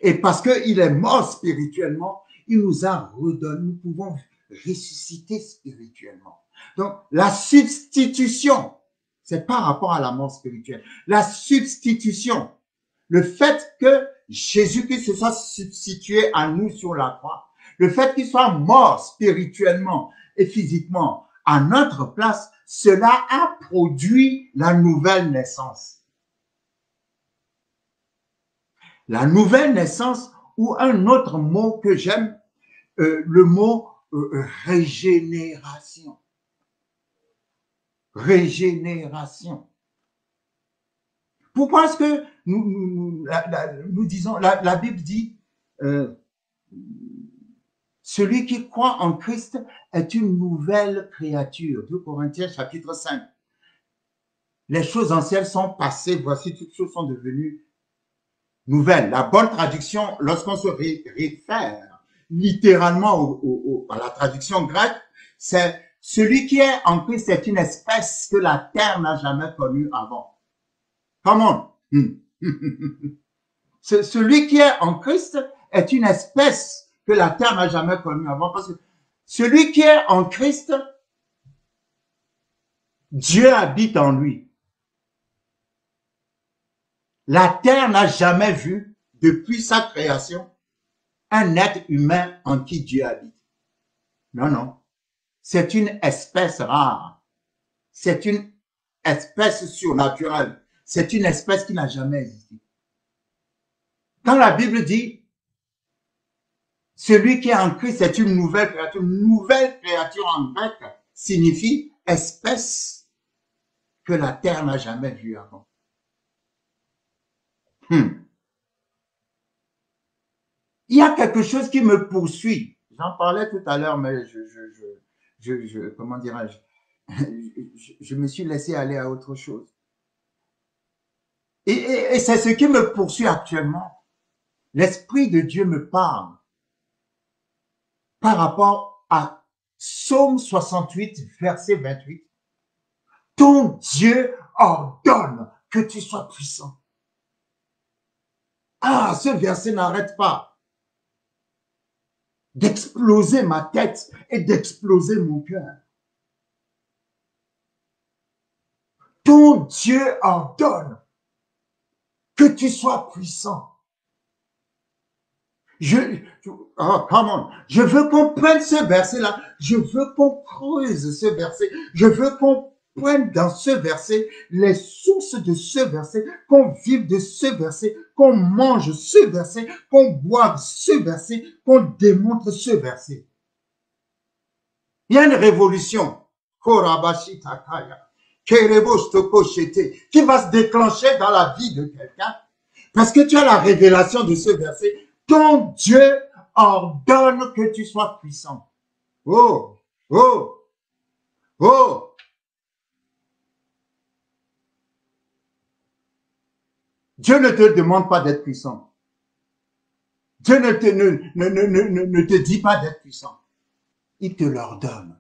Speaker 1: Et parce qu'il est mort spirituellement, il nous a redonné, nous pouvons ressusciter spirituellement. Donc, la substitution, c'est par rapport à la mort spirituelle. La substitution, le fait que Jésus-Christ se soit substitué à nous sur la croix, le fait qu'il soit mort spirituellement et physiquement à notre place, cela a produit la nouvelle naissance. La nouvelle naissance, ou un autre mot que j'aime, le mot régénération. Régénération. Pourquoi est-ce que nous disons, la Bible dit, celui qui croit en Christ est une nouvelle créature. 2 Corinthiens chapitre 5. Les choses anciennes sont passées, voici toutes choses sont devenues nouvelles. La bonne traduction, lorsqu'on se réfère littéralement à la traduction grecque, c'est celui qui est en Christ est une espèce que la terre n'a jamais connue avant. Come on. Celui qui est en Christ est une espèce que la terre n'a jamais connue avant. Parce que celui qui est en Christ, Dieu habite en lui. La terre n'a jamais vu, depuis sa création, un être humain en qui Dieu habite. Non, non. C'est une espèce rare. C'est une espèce surnaturelle. C'est une espèce qui n'a jamais existé. Quand la Bible dit, celui qui est en Christ est une nouvelle créature en grec signifie espèce que la terre n'a jamais vue avant. Il y a quelque chose qui me poursuit. J'en parlais tout à l'heure, mais comment dirais-je, je me suis laissé aller à autre chose. Et c'est ce qui me poursuit actuellement. L'Esprit de Dieu me parle par rapport à Psaume 68, verset 28. Ton Dieu ordonne que tu sois puissant. Ah, ce verset n'arrête pas d'exploser ma tête et d'exploser mon cœur. Ton Dieu ordonne que tu sois puissant. Come on. Je veux qu'on prenne ce verset-là. Je veux qu'on creuse ce verset. Je veux qu'on prenne dans ce verset les sources de ce verset, qu'on vive de ce verset, qu'on mange ce verset, qu'on boive ce verset, qu'on démontre ce verset. Il y a une révolution qui va se déclencher dans la vie de quelqu'un parce que tu as la révélation de ce verset. Ton Dieu ordonne que tu sois puissant. Oh, oh, oh. Dieu ne te demande pas d'être puissant. Dieu ne te dit pas d'être puissant. Il te l'ordonne.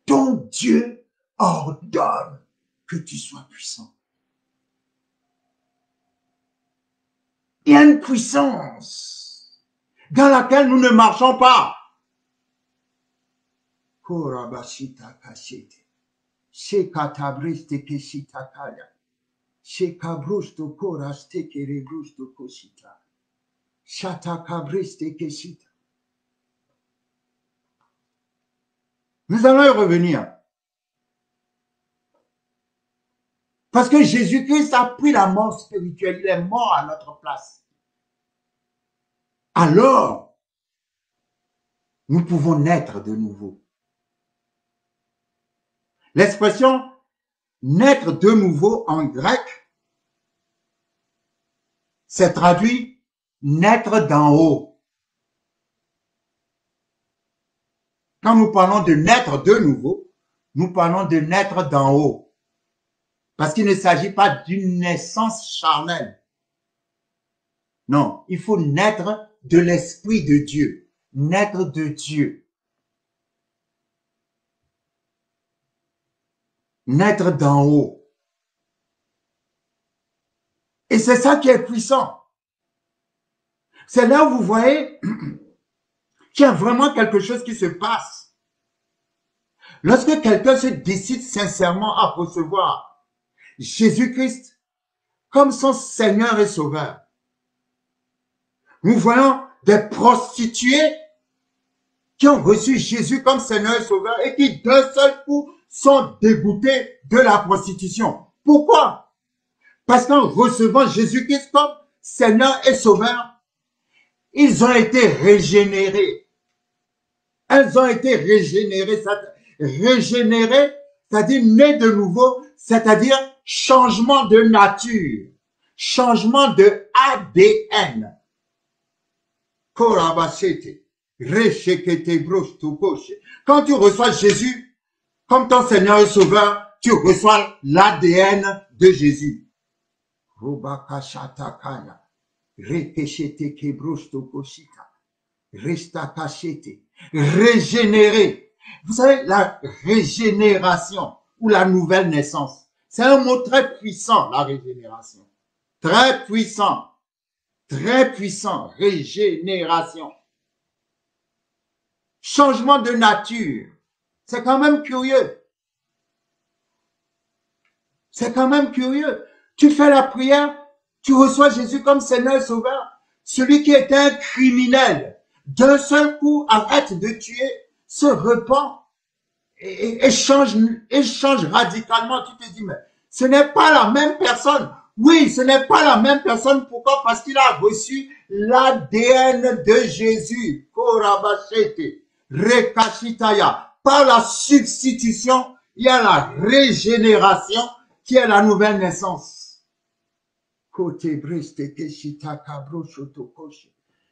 Speaker 1: Ton Dieu ordonne que tu sois puissant. Il y a une puissance dans laquelle nous ne marchons pas. Nous allons y revenir. Parce que Jésus-Christ a pris la mort spirituelle. Il est mort à notre place. Alors, nous pouvons naître de nouveau. L'expression naître de nouveau en grec, c'est traduit naître d'en haut. Quand nous parlons de naître de nouveau, nous parlons de naître d'en haut. Parce qu'il ne s'agit pas d'une naissance charnelle. Non, il faut naître de l'Esprit de Dieu, naître de Dieu. Naître d'en haut. Et c'est ça qui est puissant. C'est là où vous voyez qu'il y a vraiment quelque chose qui se passe. Lorsque quelqu'un se décide sincèrement à recevoir Jésus-Christ comme son Seigneur et Sauveur, nous voyons des prostituées qui ont reçu Jésus comme Seigneur et Sauveur et qui d'un seul coup sont dégoûtées de la prostitution. Pourquoi? Parce qu'en recevant Jésus-Christ comme Seigneur et Sauveur, ils ont été régénérés. Elles ont été régénérées. Régénérées, c'est-à-dire nés de nouveau, c'est-à-dire changement de nature, changement de ADN. Quand tu reçois Jésus comme ton Seigneur et Sauveur, tu reçois l'ADN de Jésus. Régénérer. Vous savez, la régénération ou la nouvelle naissance, c'est un mot très puissant, la régénération. Très puissant. Très puissant. Régénération. Changement de nature. C'est quand même curieux. C'est quand même curieux. Tu fais la prière, tu reçois Jésus comme Seigneur et Sauveur. Celui qui était un criminel, d'un seul coup, arrête de tuer, se repent et change radicalement. Tu te dis, mais ce n'est pas la même personne. Oui, ce n'est pas la même personne. Pourquoi? Parce qu'il a reçu l'ADN de Jésus. Par la substitution, il y a la régénération qui est la nouvelle naissance.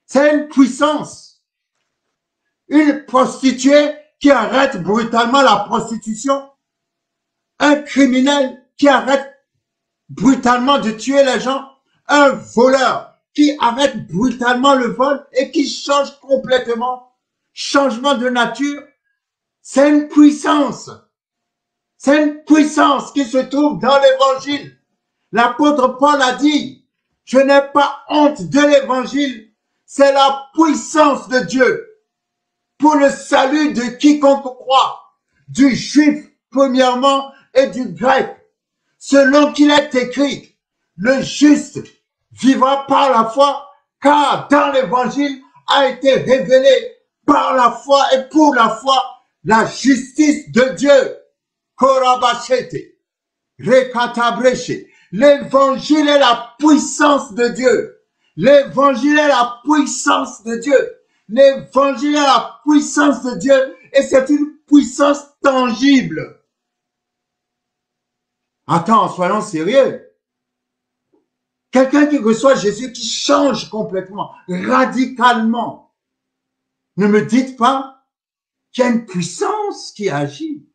Speaker 1: C'est une puissance. Une prostituée qui arrête brutalement la prostitution. Un criminel qui arrête brutalement de tuer les gens. Un voleur qui arrête brutalement le vol et qui change complètement. Changement de nature. C'est une puissance. C'est une puissance qui se trouve dans l'évangile. L'apôtre Paul a dit, je n'ai pas honte de l'évangile. C'est la puissance de Dieu pour le salut de quiconque croit, du juif premièrement et du grec. Selon qu'il est écrit, le juste vivra par la foi, car dans l'évangile a été révélé par la foi et pour la foi la justice de Dieu. Korabashete, Rekatabreche. L'évangile est la puissance de Dieu. L'évangile est la puissance de Dieu. L'évangile est la puissance de Dieu et c'est une puissance tangible. Attends, soyons sérieux. Quelqu'un qui reçoit Jésus, qui change complètement, radicalement. Ne me dites pas qu'il y a une puissance qui agit.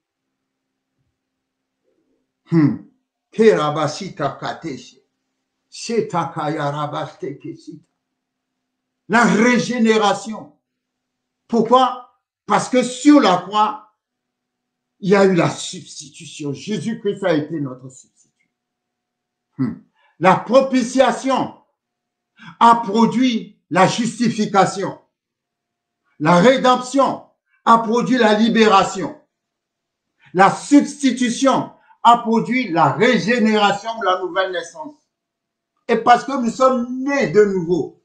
Speaker 1: La régénération. Pourquoi? Parce que sur la croix, il y a eu la substitution. Jésus-Christ a été notre substitut. La propitiation a produit la justification. La rédemption a produit la libération. La substitution a produit la régénération ou la nouvelle naissance. Et parce que nous sommes nés de nouveau,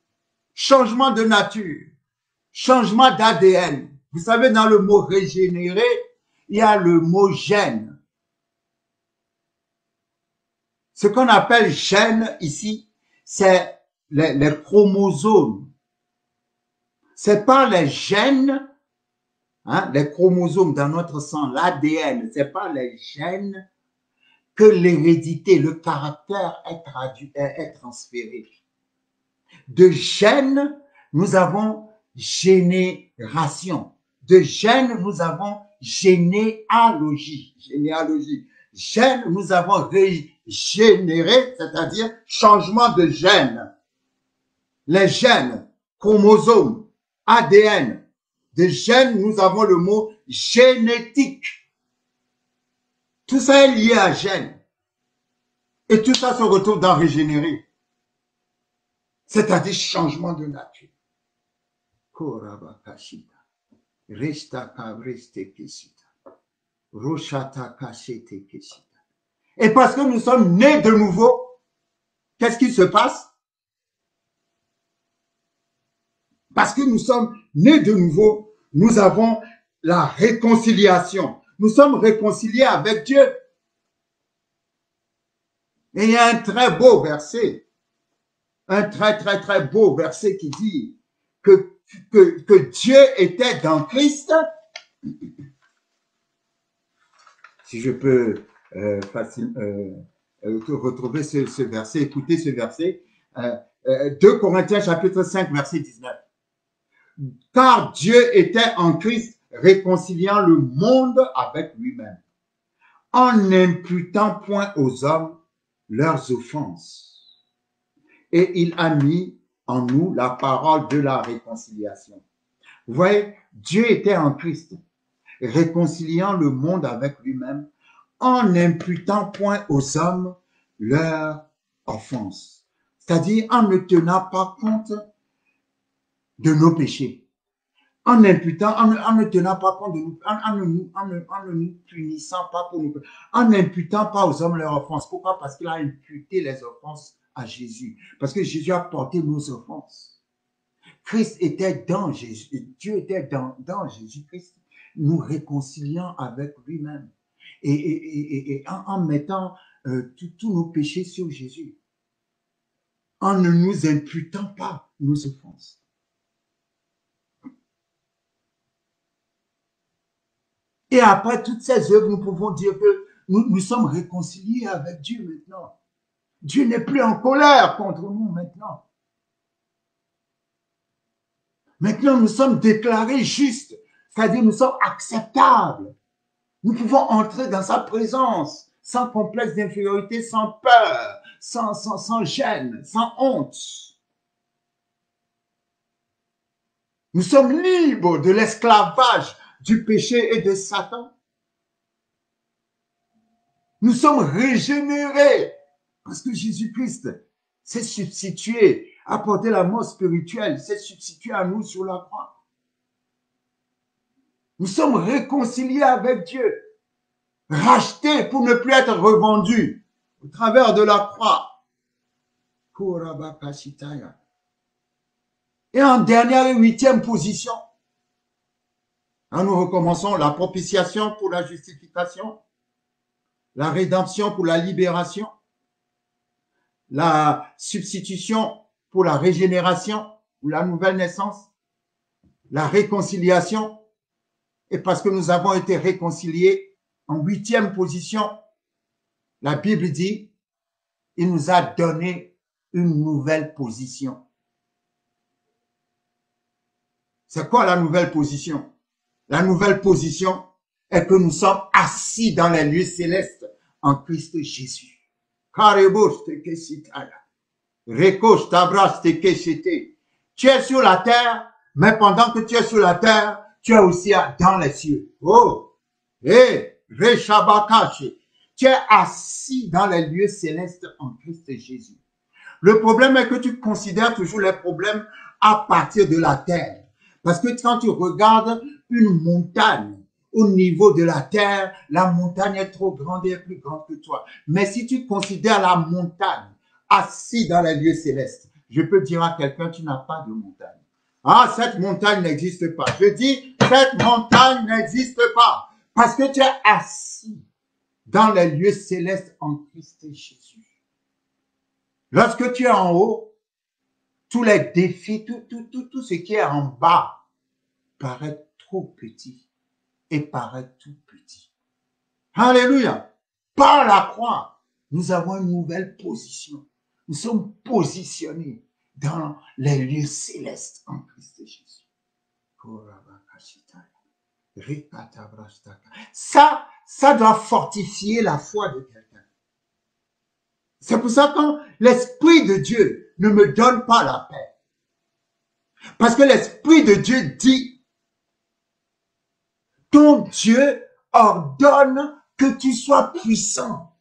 Speaker 1: changement de nature, changement d'ADN. Vous savez, dans le mot régénérer, il y a le mot gène. Ce qu'on appelle gène ici, c'est les chromosomes. C'est pas les gènes, les chromosomes dans notre sang, l'ADN, c'est pas les gènes que l'hérédité, le caractère est transféré. De gène, nous avons génération. De gène, nous avons généalogie. Gène, nous avons régénéré, c'est-à-dire changement de gène. Les gènes, chromosomes, ADN. De gènes, nous avons le mot génétique. Tout ça est lié à gène. Et tout ça se retrouve dans régénérer. C'est-à-dire changement de nature. Korabakashita. Et parce que nous sommes nés de nouveau, qu'est-ce qui se passe? Parce que nous sommes nés de nouveau, nous avons la réconciliation. Nous sommes réconciliés avec Dieu. Et il y a un très beau verset, un très beau verset qui dit que Dieu était dans Christ. Si je peux retrouver ce verset, écouter ce verset, 2 Corinthiens chapitre 5 verset 19. Car Dieu était en Christ réconciliant le monde avec lui-même, en n'imputant point aux hommes leurs offenses. Et il a mis en nous la parole de la réconciliation. Vous voyez, Dieu était en Christ, réconciliant le monde avec lui-même, en n'imputant point aux hommes leurs offenses. C'est-à-dire en ne tenant pas compte de nos péchés. En imputant, en ne tenant pas compte de nous, en ne nous punissant pas pour nous, en n'imputant pas aux hommes leurs offenses. Pourquoi? Parce qu'il a imputé les offenses à Jésus. Parce que Jésus a porté nos offenses. Christ était dans Jésus, Dieu était dans Jésus-Christ, nous réconciliant avec lui-même. Et en mettant tous nos péchés sur Jésus. En ne nous imputant pas nos offenses. Et après toutes ces œuvres, nous pouvons dire que nous sommes réconciliés avec Dieu maintenant. Dieu n'est plus en colère contre nous maintenant. Maintenant, nous sommes déclarés justes, c'est-à-dire nous sommes acceptables. Nous pouvons entrer dans sa présence sans complexe d'infériorité, sans peur, sans gêne, sans honte. Nous sommes libres de l'esclavage du péché et de Satan. Nous sommes régénérés parce que Jésus-Christ s'est substitué, a porté la mort spirituelle, s'est substitué à nous sur la croix. Nous sommes réconciliés avec Dieu, rachetés pour ne plus être revendus au travers de la croix. Et en dernière et huitième position, nous recommençons la propitiation pour la justification, la rédemption pour la libération, la substitution pour la régénération ou la nouvelle naissance, la réconciliation, et parce que nous avons été réconciliés, en huitième position, la Bible dit, il nous a donné une nouvelle position. C'est quoi la nouvelle position? La nouvelle position est que nous sommes assis dans les lieux célestes en Christ Jésus. Tu es sur la terre, mais pendant que tu es sur la terre, tu es aussi dans les cieux. Oh, tu es assis dans les lieux célestes en Christ Jésus. Le problème est que tu considères toujours les problèmes à partir de la terre. Parce que quand tu regardes une montagne au niveau de la terre, la montagne est trop grande et plus grande que toi. Mais si tu considères la montagne assis dans les lieux célestes, je peux dire à quelqu'un, tu n'as pas de montagne. Ah, cette montagne n'existe pas. Je dis, cette montagne n'existe pas. Parce que tu es assis dans les lieux célestes en Christ Jésus. Lorsque tu es en haut, tous les défis, tout ce qui est en bas paraît trop petit et paraît tout petit. Alléluia. Par la croix, nous avons une nouvelle position. Nous sommes positionnés dans les lieux célestes en Christ Jésus. Ça doit fortifier la foi de quelqu'un. C'est pour ça que l'Esprit de Dieu ne me donne pas la paix. Parce que l'Esprit de Dieu dit, ton Dieu ordonne que tu sois puissant.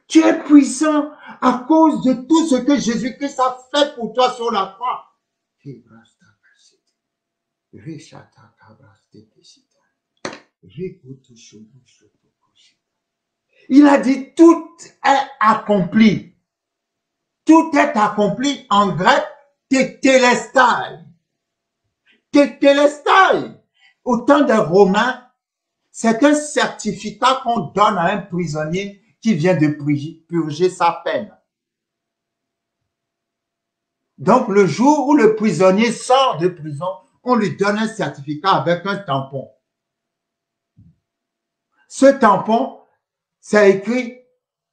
Speaker 1: Tu es puissant à cause de tout ce que Jésus-Christ a fait pour toi sur la croix. Il a dit, tout est accompli. Tout est accompli en grec, tetelestai. Tetelestai. Au temps des Romains, c'est un certificat qu'on donne à un prisonnier qui vient de purger sa peine. Donc, le jour où le prisonnier sort de prison, on lui donne un certificat avec un tampon. Ce tampon, c'est écrit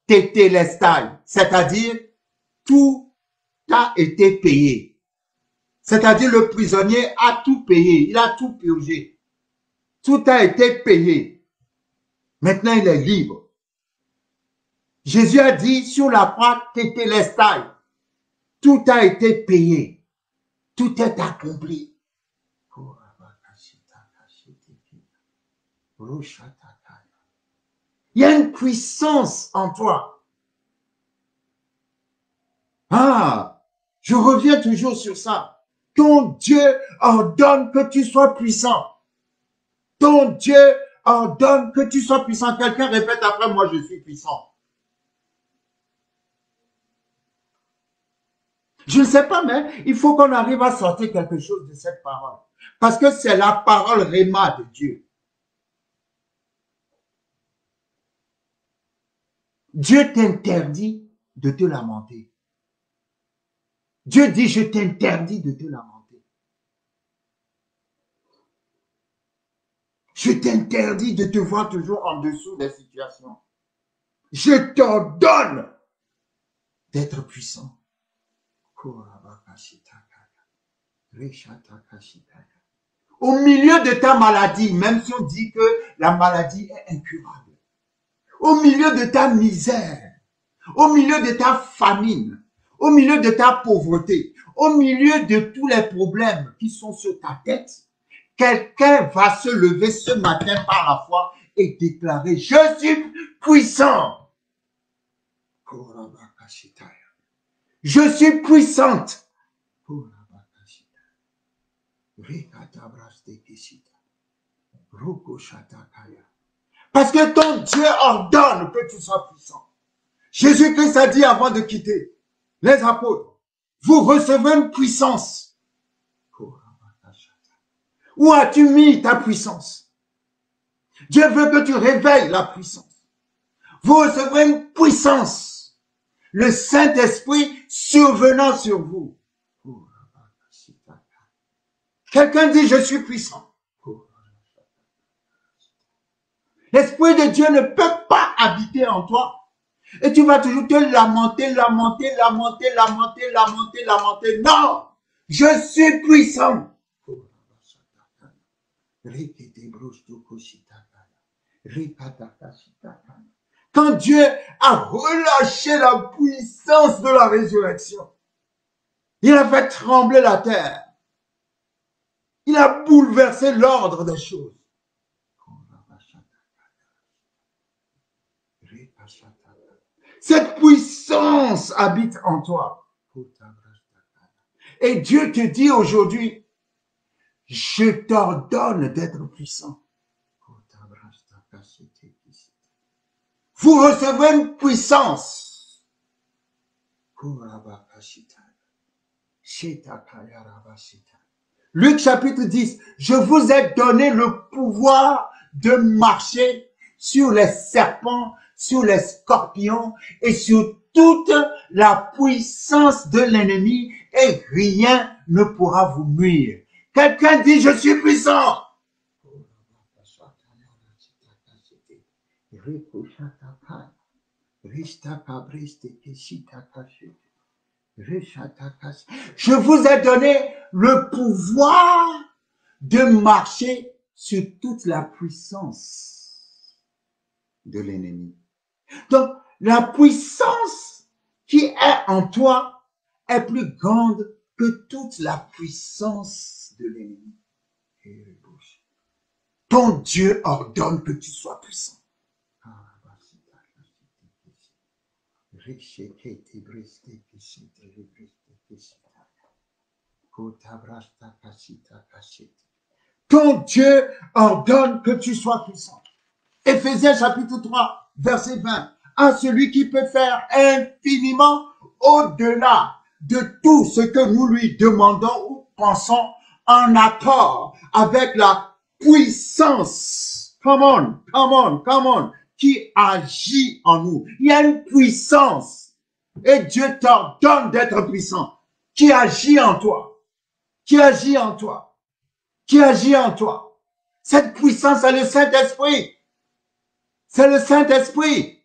Speaker 1: tetelestai, c'est-à-dire tout a été payé. C'est-à-dire le prisonnier a tout payé, il a tout purgé. Tout a été payé. Maintenant, il est libre. Jésus a dit sur la croix, tetelestai, tout a été payé. Tout est accompli. Il y a une puissance en toi. Ah, je reviens toujours sur ça. Ton Dieu ordonne que tu sois puissant. Ton Dieu ordonne que tu sois puissant. Quelqu'un répète après moi, je suis puissant. Je ne sais pas, mais il faut qu'on arrive à sortir quelque chose de cette parole. Parce que c'est la parole réma de Dieu. Dieu t'interdit de te lamenter. Dieu dit, je t'interdis de te lamenter. Je t'interdis de te voir toujours en dessous des situations. Je t'ordonne d'être puissant. Au milieu de ta maladie, même si on dit que la maladie est incurable, au milieu de ta misère, au milieu de ta famine, au milieu de ta pauvreté, au milieu de tous les problèmes qui sont sur ta tête, quelqu'un va se lever ce matin par la foi et déclarer, je suis puissant. Je suis puissante. Parce que ton Dieu ordonne que tu sois puissant. Jésus-Christ a dit avant de quitter les apôtres, vous recevez une puissance. Où as-tu mis ta puissance? Dieu veut que tu réveilles la puissance. Vous recevrez une puissance. Le Saint-Esprit survenant sur vous. Quelqu'un dit, je suis puissant. L'Esprit de Dieu ne peut pas habiter en toi. Et tu vas toujours te lamenter. Non, je suis puissant. Quand Dieu a relâché la puissance de la résurrection, il a fait trembler la terre. Il a bouleversé l'ordre des choses. Cette puissance habite en toi. Et Dieu te dit aujourd'hui, je t'ordonne d'être puissant. Vous recevez une puissance. Luc chapitre 10, je vous ai donné le pouvoir de marcher sur les serpents, sur les scorpions et sur toute la puissance de l'ennemi et rien ne pourra vous nuire. Quelqu'un dit, je suis puissant. Je vous ai donné le pouvoir de marcher sur toute la puissance de l'ennemi. Donc, la puissance qui est en toi est plus grande que toute la puissance de l'ennemi. Ton Dieu ordonne que tu sois puissant. Ton Dieu ordonne que tu sois puissant. Éphésiens chapitre 3, verset 20. À celui qui peut faire infiniment au-delà de tout ce que nous lui demandons ou pensons en accord avec la puissance. Come on. Qui agit en nous. Il y a une puissance. Et Dieu t'ordonne d'être puissant. Qui agit en toi. Qui agit en toi. Qui agit en toi. Cette puissance, c'est le Saint-Esprit. C'est le Saint-Esprit.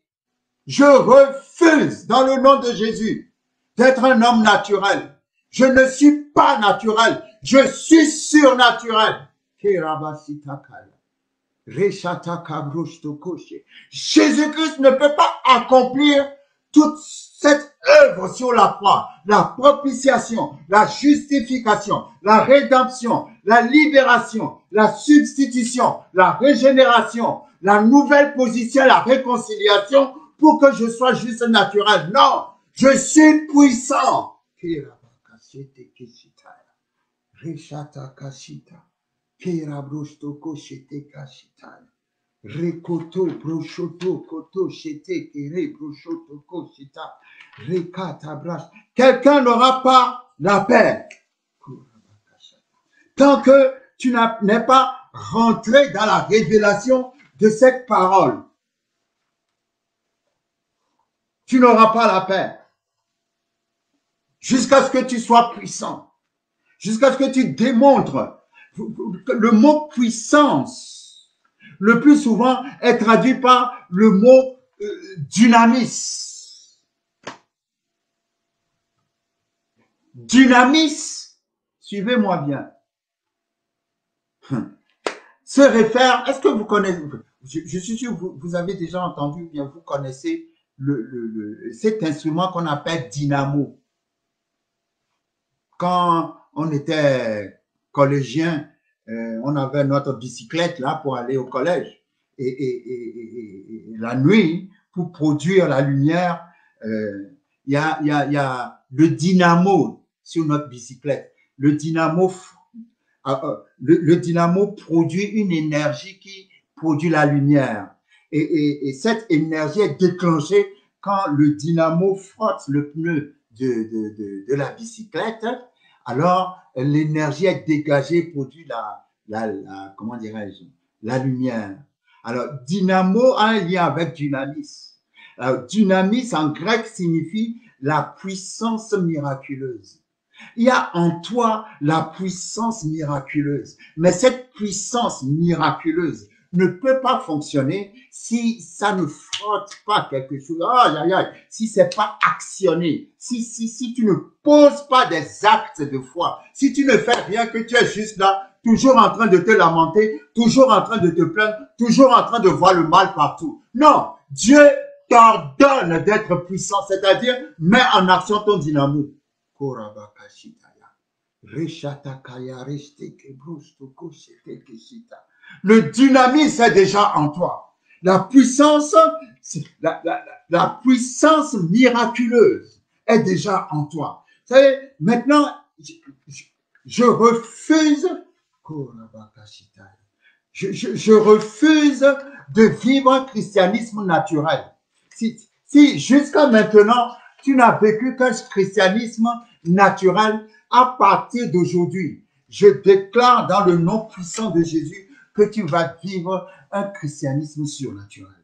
Speaker 1: Je refuse, dans le nom de Jésus, d'être un homme naturel. Je ne suis pas naturel. Je suis surnaturel. Jésus-Christ ne peut pas accomplir toute cette œuvre sur la croix, la propitiation, la justification, la rédemption, la libération, la substitution, la régénération, la nouvelle position, la réconciliation pour que je sois juste naturel. Non, je suis puissant. Rekoto brochoto koto shete kere brochoto koshita rekata brash. Quelqu'un n'aura pas la paix tant que tu n'es pas rentré dans la révélation de cette parole. Tu n'auras pas la paix jusqu'à ce que tu sois puissant, jusqu'à ce que tu démontres. Le mot puissance le plus souvent est traduit par le mot Dunamis. Dunamis, suivez-moi bien, se réfère, est-ce que vous connaissez, je suis sûr que vous avez déjà entendu, ou bien vous connaissez cet instrument qu'on appelle dynamo. Quand on était collégien, on avait notre bicyclette là pour aller au collège. Et la nuit, pour produire la lumière, il y a le dynamo sur notre bicyclette. Le dynamo produit une énergie qui produit la lumière. Et cette énergie est déclenchée quand le dynamo frotte le pneu de la bicyclette. Alors, l'énergie est dégagée, produit comment dirais-je, la lumière. Alors, dynamo a un lien avec dynamis. Alors, dynamis en grec signifie la puissance miraculeuse. Il y a en toi la puissance miraculeuse. Mais cette puissance miraculeuse ne peut pas fonctionner si ça ne frotte pas quelque chose. Aïe, aïe, aïe. Si c'est pas actionné. Si tu ne poses pas des actes de foi. Si tu ne fais rien, que tu es juste là, toujours en train de te lamenter, toujours en train de te plaindre, toujours en train de voir le mal partout. Non. Dieu t'ordonne d'être puissant. C'est-à-dire, mets en action ton dynamo. Le dynamisme est déjà en toi. La puissance, la puissance miraculeuse est déjà en toi. Vous savez, maintenant, je refuse, je refuse de vivre un christianisme naturel. Si jusqu'à maintenant, tu n'as vécu qu'un christianisme naturel, à partir d'aujourd'hui, je déclare dans le nom puissant de Jésus que tu vas vivre un christianisme surnaturel.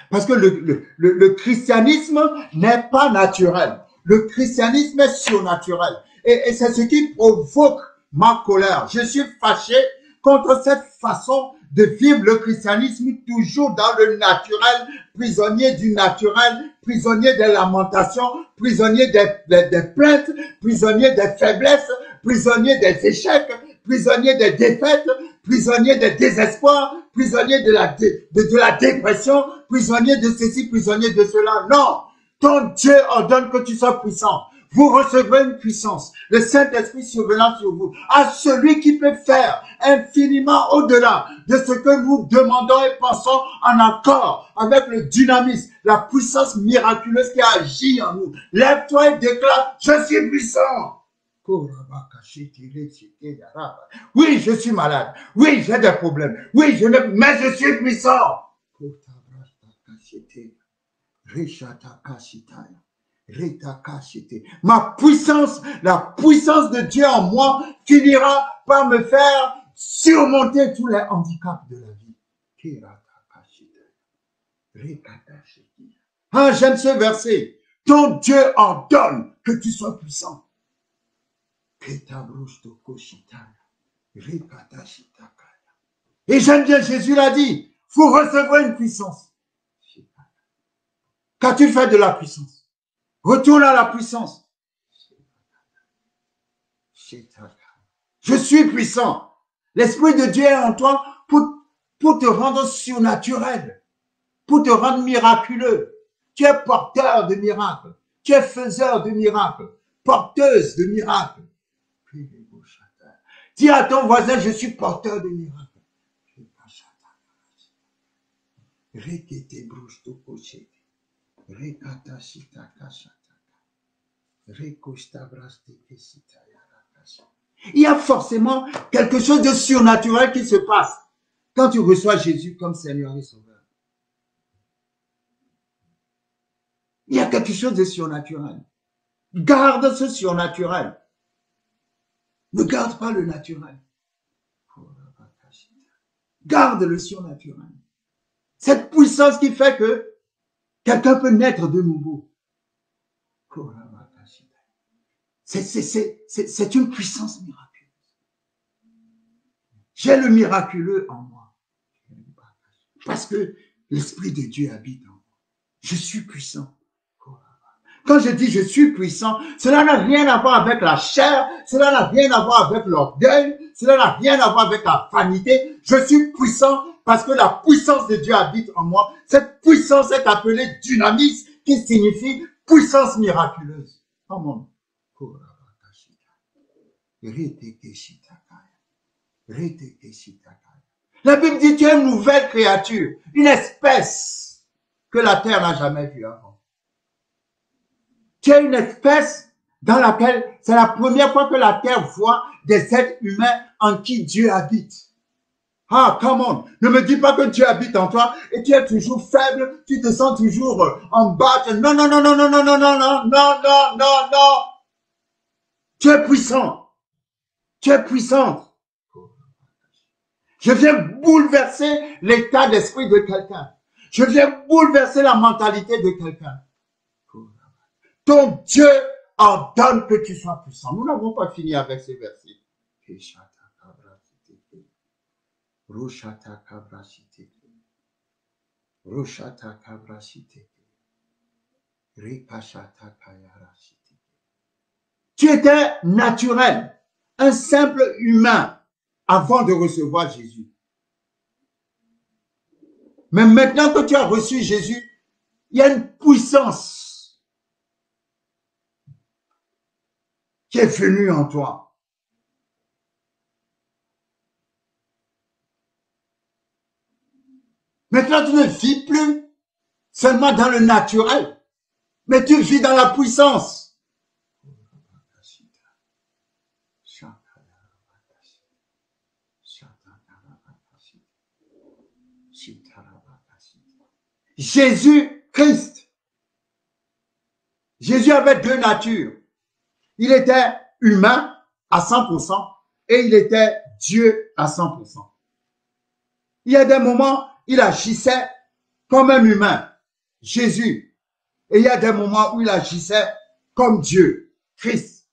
Speaker 1: Parce que le christianisme n'est pas naturel. Le christianisme est surnaturel. Et c'est ce qui provoque ma colère. Je suis fâché contre cette façon de vivre le christianisme toujours dans le naturel, prisonnier du naturel, prisonnier des lamentations, prisonnier des plaintes, prisonnier des faiblesses, prisonnier des échecs, prisonnier des défaites, prisonnier des désespoirs, prisonnier de la dépression, prisonnier de ceci, prisonnier de cela. Non, ton Dieu ordonne que tu sois puissant. Vous recevrez une puissance. Le Saint-Esprit survenant sur vous. À celui qui peut faire infiniment au-delà de ce que nous demandons et pensons en accord avec le dynamisme, la puissance miraculeuse qui agit en nous. Lève-toi et déclare, je suis puissant. Oui, je suis malade. Oui, j'ai des problèmes. Oui, mais je suis puissant. Ma puissance, la puissance de Dieu en moi finira par me faire surmonter tous les handicaps de la vie. Ah, j'aime ce verset. Ton Dieu ordonne que tu sois puissant. Et j'aime bien, Jésus l'a dit, vous recevrez une puissance. Qu'as-tu fait de la puissance? Retourne à la puissance. Je suis puissant. L'Esprit de Dieu est en toi pour te rendre surnaturel, pour te rendre miraculeux. Tu es porteur de miracles. Tu es faiseur de miracles, porteuse de miracles. Dis à ton voisin, je suis porteur de miracles. Il y a forcément quelque chose de surnaturel qui se passe quand tu reçois Jésus comme Seigneur et Sauveur. Il y a quelque chose de surnaturel. Garde ce surnaturel. Ne garde pas le naturel. Garde le surnaturel. Cette puissance qui fait que quelqu'un peut naître de nouveau. C'est une puissance miraculeuse. J'ai le miraculeux en moi. Parce que l'Esprit de Dieu habite en moi. Je suis puissant. Quand je dis je suis puissant, cela n'a rien à voir avec la chair, cela n'a rien à voir avec l'orgueil, cela n'a rien à voir avec la vanité. Je suis puissant parce que la puissance de Dieu habite en moi. Cette puissance est appelée dynamis, qui signifie puissance miraculeuse. Comment? La Bible dit tu es une nouvelle créature, une espèce que la terre n'a jamais vue avant. Tu es une espèce dans laquelle c'est la première fois que la terre voit des êtres humains en qui Dieu habite. Ah, come on. Ne me dis pas que Dieu habite en toi et tu es toujours faible, tu te sens toujours en bas. Non, non, non, non, non, non, non, non, non, non, non, non, non. Tu es puissant. Tu es puissante. Je viens bouleverser l'état d'esprit de quelqu'un. Je viens bouleverser la mentalité de quelqu'un. Ton Dieu ordonne que tu sois puissant. Nous n'avons pas fini avec ces versets. Tu étais naturel, un simple humain avant de recevoir Jésus. Mais maintenant que tu as reçu Jésus, il y a une puissance qui est venu en toi. Maintenant, tu ne vis plus seulement dans le naturel, mais tu vis dans la puissance. Jésus-Christ. Jésus avait deux natures. Il était humain à 100% et il était Dieu à 100%. Il y a des moments, il agissait comme un humain, Jésus. Et il y a des moments où il agissait comme Dieu, Christ.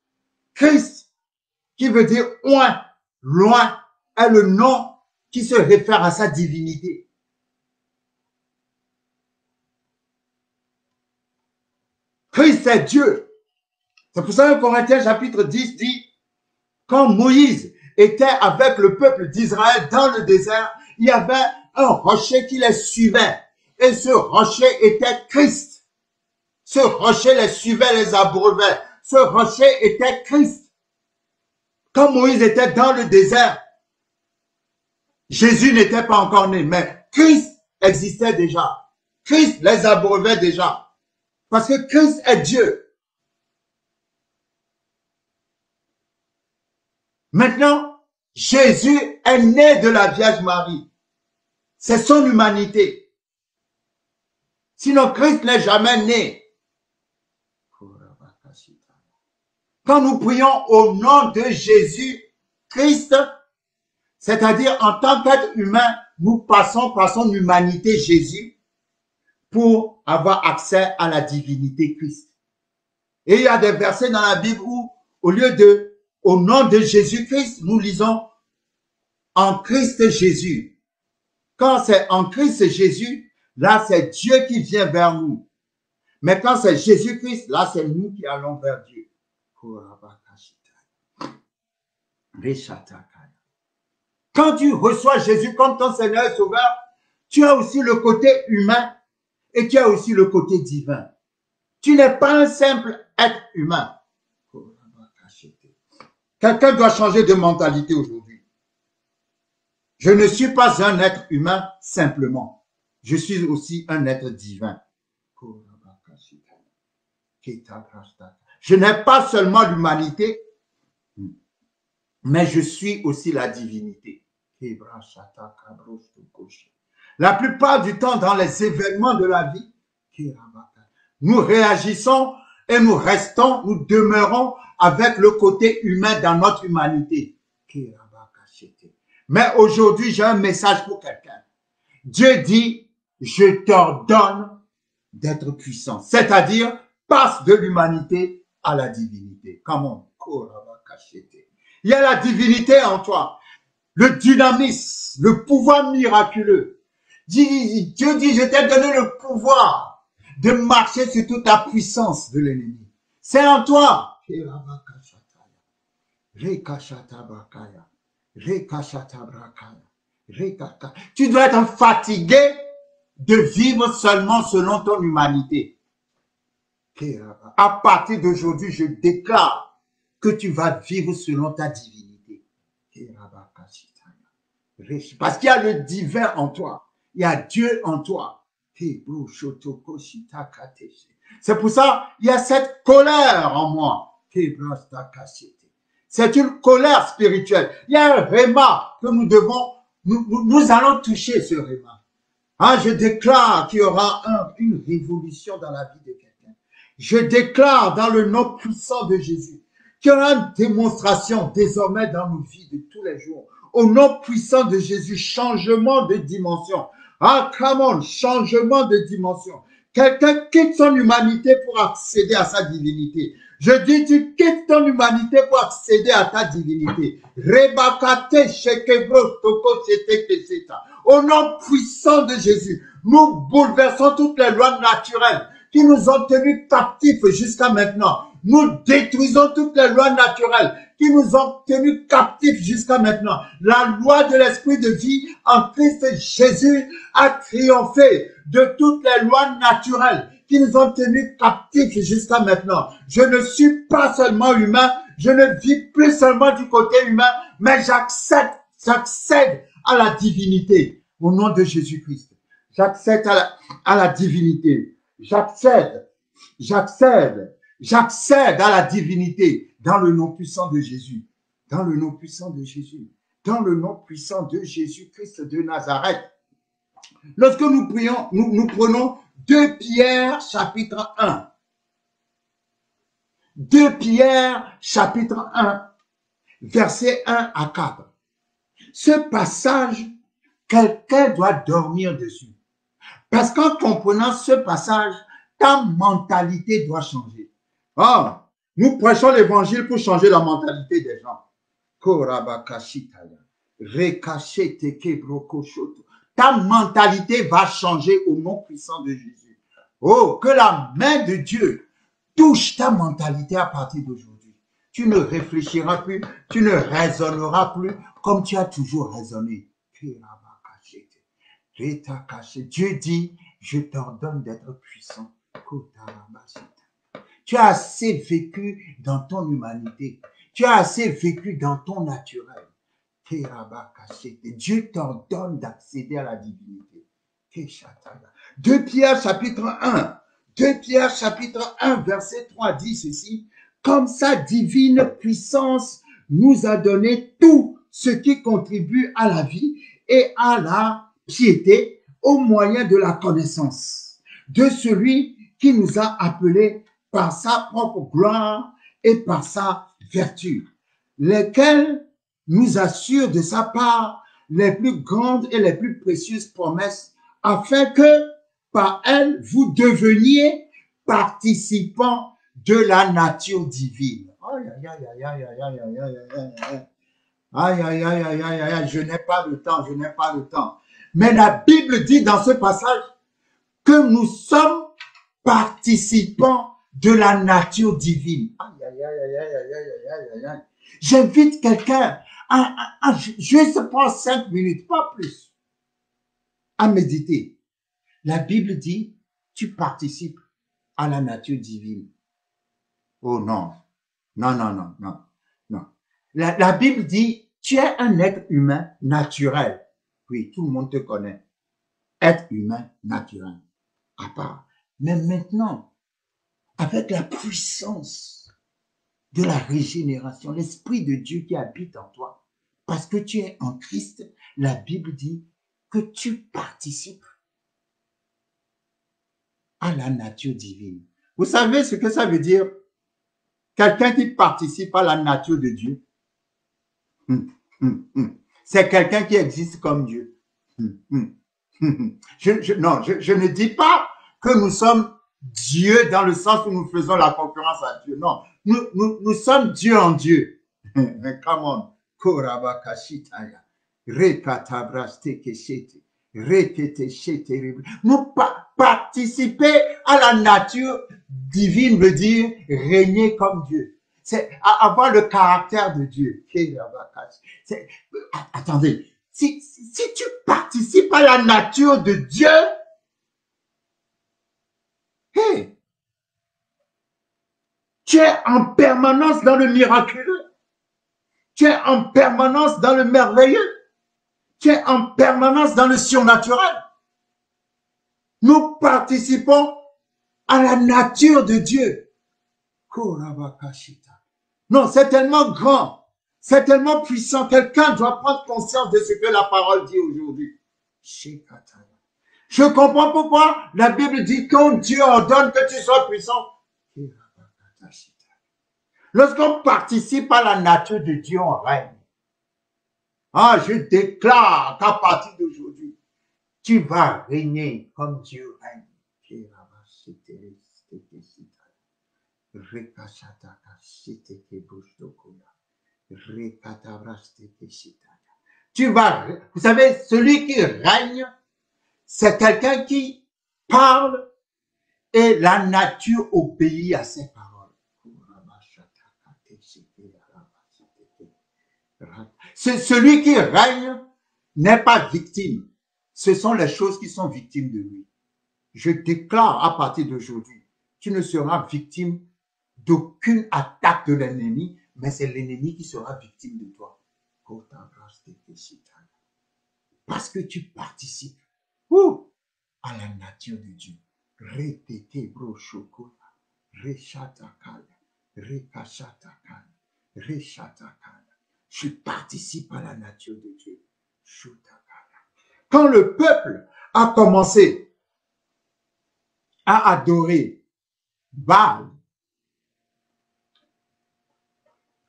Speaker 1: Christ, qui veut dire loin, loin, est le nom qui se réfère à sa divinité. Christ est Dieu. C'est pour ça que Corinthiens chapitre 10 dit, quand Moïse était avec le peuple d'Israël dans le désert, il y avait un rocher qui les suivait. Et ce rocher était Christ. Ce rocher les suivait, les abreuvait. Ce rocher était Christ. Quand Moïse était dans le désert, Jésus n'était pas encore né, mais Christ existait déjà. Christ les abreuvait déjà. Parce que Christ est Dieu. Maintenant, Jésus est né de la Vierge Marie. C'est son humanité. Sinon, Christ n'est jamais né. Quand nous prions au nom de Jésus-Christ, c'est-à-dire en tant qu'être humain, nous passons par son humanité Jésus pour avoir accès à la divinité Christ. Et il y a des versets dans la Bible où, au lieu de au nom de Jésus-Christ, nous lisons en Christ Jésus. Quand c'est en Christ Jésus, là c'est Dieu qui vient vers nous. Mais quand c'est Jésus-Christ, là c'est nous qui allons vers Dieu. Quand tu reçois Jésus comme ton Seigneur et Sauveur, tu as aussi le côté humain et tu as aussi le côté divin. Tu n'es pas un simple être humain. Quelqu'un doit changer de mentalité aujourd'hui. Je ne suis pas un être humain simplement. Je suis aussi un être divin. Je n'ai pas seulement l'humanité, mais je suis aussi la divinité. La plupart du temps, dans les événements de la vie, nous réagissons et nous restons, nous demeurons avec le côté humain dans notre humanité. Mais aujourd'hui, j'ai un message pour quelqu'un. Dieu dit, je t'ordonne d'être puissant. C'est-à-dire, passe de l'humanité à la divinité. Comment? Il y a la divinité en toi. Le dynamisme, le pouvoir miraculeux. Dieu dit, je t'ai donné le pouvoir de marcher sur toute la puissance de l'ennemi. C'est en toi. Tu dois être fatigué de vivre seulement selon ton humanité. À partir d'aujourd'hui, je déclare que tu vas vivre selon ta divinité. Parce qu'il y a le divin en toi. Il y a Dieu en toi. C'est pour ça qu'il y a cette colère en moi. C'est une colère spirituelle. Il y a un réma que nous allons toucher ce réma. Hein, je déclare qu'il y aura une révolution dans la vie de quelqu'un. Je déclare dans le nom puissant de Jésus qu'il y aura une démonstration désormais dans nos vies de tous les jours. Au nom puissant de Jésus, changement de dimension. Ah, come on, changement de dimension. Quelqu'un quitte son humanité pour accéder à sa divinité. Je dis, tu quittes ton humanité pour accéder à ta divinité. Au nom puissant de Jésus, nous bouleversons toutes les lois naturelles qui nous ont tenus captifs jusqu'à maintenant. Nous détruisons toutes les lois naturelles qui nous ont tenus captifs jusqu'à maintenant. La loi de l'esprit de vie en Christ Jésus a triomphé de toutes les lois naturelles qui nous ont tenus captifs jusqu'à maintenant. Je ne suis pas seulement humain, je ne vis plus seulement du côté humain, mais j'accède à la divinité. Au nom de Jésus-Christ, j'accède à la divinité. J'accède à la divinité dans le nom puissant de Jésus. Dans le nom puissant de Jésus. Dans le nom puissant de Jésus-Christ de Nazareth. Lorsque nous prions, nous prenons 2 Pierre chapitre 1. 2 Pierre chapitre 1, versets 1 à 4. Ce passage, quelqu'un doit dormir dessus. Parce qu'en comprenant ce passage, ta mentalité doit changer. Oh, nous prêchons l'évangile pour changer la mentalité des gens. Ta mentalité va changer au nom puissant de Jésus. Oh, que la main de Dieu touche ta mentalité à partir d'aujourd'hui. Tu ne réfléchiras plus, tu ne raisonneras plus comme tu as toujours raisonné. Dieu dit, je t'ordonne d'être puissant. Tu as assez vécu dans ton humanité. Tu as assez vécu dans ton naturel. Dieu t'ordonne d'accéder à la divinité. 2 Pierre chapitre 1. 2 Pierre chapitre 1 verset 3 dit ceci. Comme sa divine puissance nous a donné tout ce qui contribue à la vie et à la piété au moyen de la connaissance de celui qui nous a appelés par sa propre gloire et par sa vertu, lesquels nous assurent de sa part les plus grandes et les plus précieuses promesses, afin que par elles vous deveniez participants de la nature divine. Aïe, aïe, aïe, aïe, aïe, aïe, aïe, aïe, aïe. Aïe, aïe, aïe, aïe, aïe, aïe, je n'ai pas le temps, je n'ai pas le temps. Mais la Bible dit dans ce passage que nous sommes participants de la nature divine. Aïe, aïe, aïe, aïe, aïe, aïe, aïe, aïe, aïe. J'invite quelqu'un juste prendre 5 minutes, pas plus, à méditer. La Bible dit, tu participes à la nature divine. Oh non, non, non, non, non, non. La Bible dit, tu es un être humain naturel. Oui, tout le monde te connaît. Être humain naturel. À part. Mais maintenant, avec la puissance de la régénération, l'Esprit de Dieu qui habite en toi, parce que tu es en Christ, la Bible dit que tu participes à la nature divine. Vous savez ce que ça veut dire? Quelqu'un qui participe à la nature de Dieu. C'est quelqu'un qui existe comme Dieu. Je ne dis pas que nous sommes Dieu dans le sens où nous faisons la concurrence à Dieu. Non, nous sommes Dieu en Dieu. Come on. Nous participer à la nature divine veut dire régner comme Dieu. C'est avoir le caractère de Dieu. Attendez, si tu participes à la nature de Dieu, hey, tu es en permanence dans le miraculeux. Tu es en permanence dans le merveilleux. Tu es en permanence dans le surnaturel. Nous participons à la nature de Dieu. Non, c'est tellement grand, c'est tellement puissant. Quelqu'un doit prendre conscience de ce que la parole dit aujourd'hui. Je comprends pourquoi la Bible dit quand Dieu ordonne que tu sois puissant. Lorsqu'on participe à la nature de Dieu, on règne. Ah, je déclare qu'à partir d'aujourd'hui, tu vas régner comme Dieu règne. Tu vas, vous savez, celui qui règne, c'est quelqu'un qui parle et la nature obéit à ses paroles. Celui qui règne n'est pas victime. Ce sont les choses qui sont victimes de lui. Je déclare à partir d'aujourd'hui, tu ne seras victime d'aucune attaque de l'ennemi, mais c'est l'ennemi qui sera victime de toi. Parce que tu participes à la nature de Dieu. Je participe à la nature de Dieu. Quand le peuple a commencé à adorer Baal,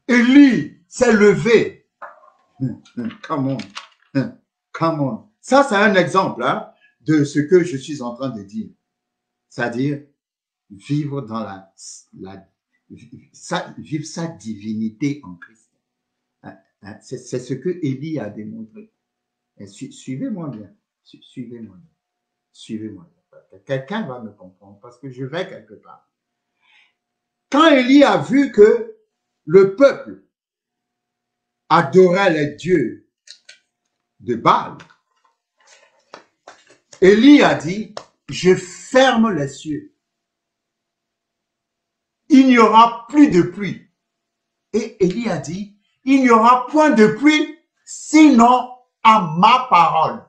Speaker 1: Élie s'est levé. Come on. Ça, c'est un exemple de ce que je suis en train de dire. C'est-à-dire vivre dans vivre sa divinité en Christ. C'est ce que Élie a démontré. Suivez-moi bien. Suivez-moi bien. Quelqu'un va me comprendre parce que je vais quelque part. Quand Élie a vu que le peuple adorait les dieux de Baal, Élie a dit, je ferme les cieux. Il n'y aura plus de pluie. Et Élie a dit, il n'y aura point de pluie, sinon à ma parole.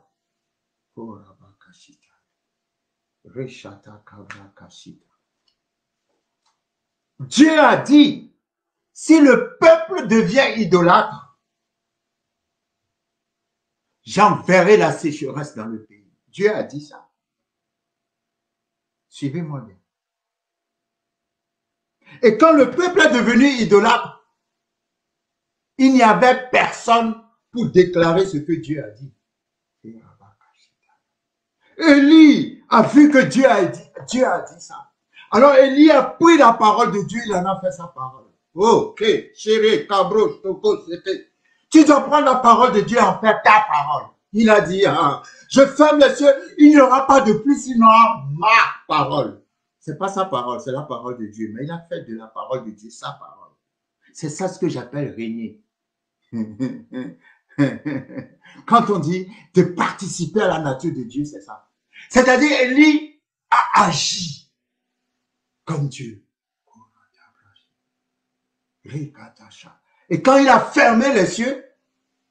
Speaker 1: Dieu a dit, si le peuple devient idolâtre, j'enverrai la sécheresse dans le pays. Dieu a dit ça. Suivez-moi bien. Et quand le peuple est devenu idolâtre, il n'y avait personne pour déclarer ce que Dieu a dit. Élie a vu que Dieu a dit ça. Alors Élie a pris la parole de Dieu, il en a fait sa parole. Ok, chérie, cabro, toko, c'était. Tu dois prendre la parole de Dieu et en faire ta parole. Il a dit, je ferme les cieux, il n'y aura pas de pluie sinon ma parole. C'est pas sa parole, c'est la parole de Dieu. Mais il a fait de la parole de Dieu sa parole. C'est ça ce que j'appelle régner. Quand on dit de participer à la nature de Dieu, c'est ça. C'est-à-dire, Élie a agi comme Dieu. Et quand il a fermé les cieux,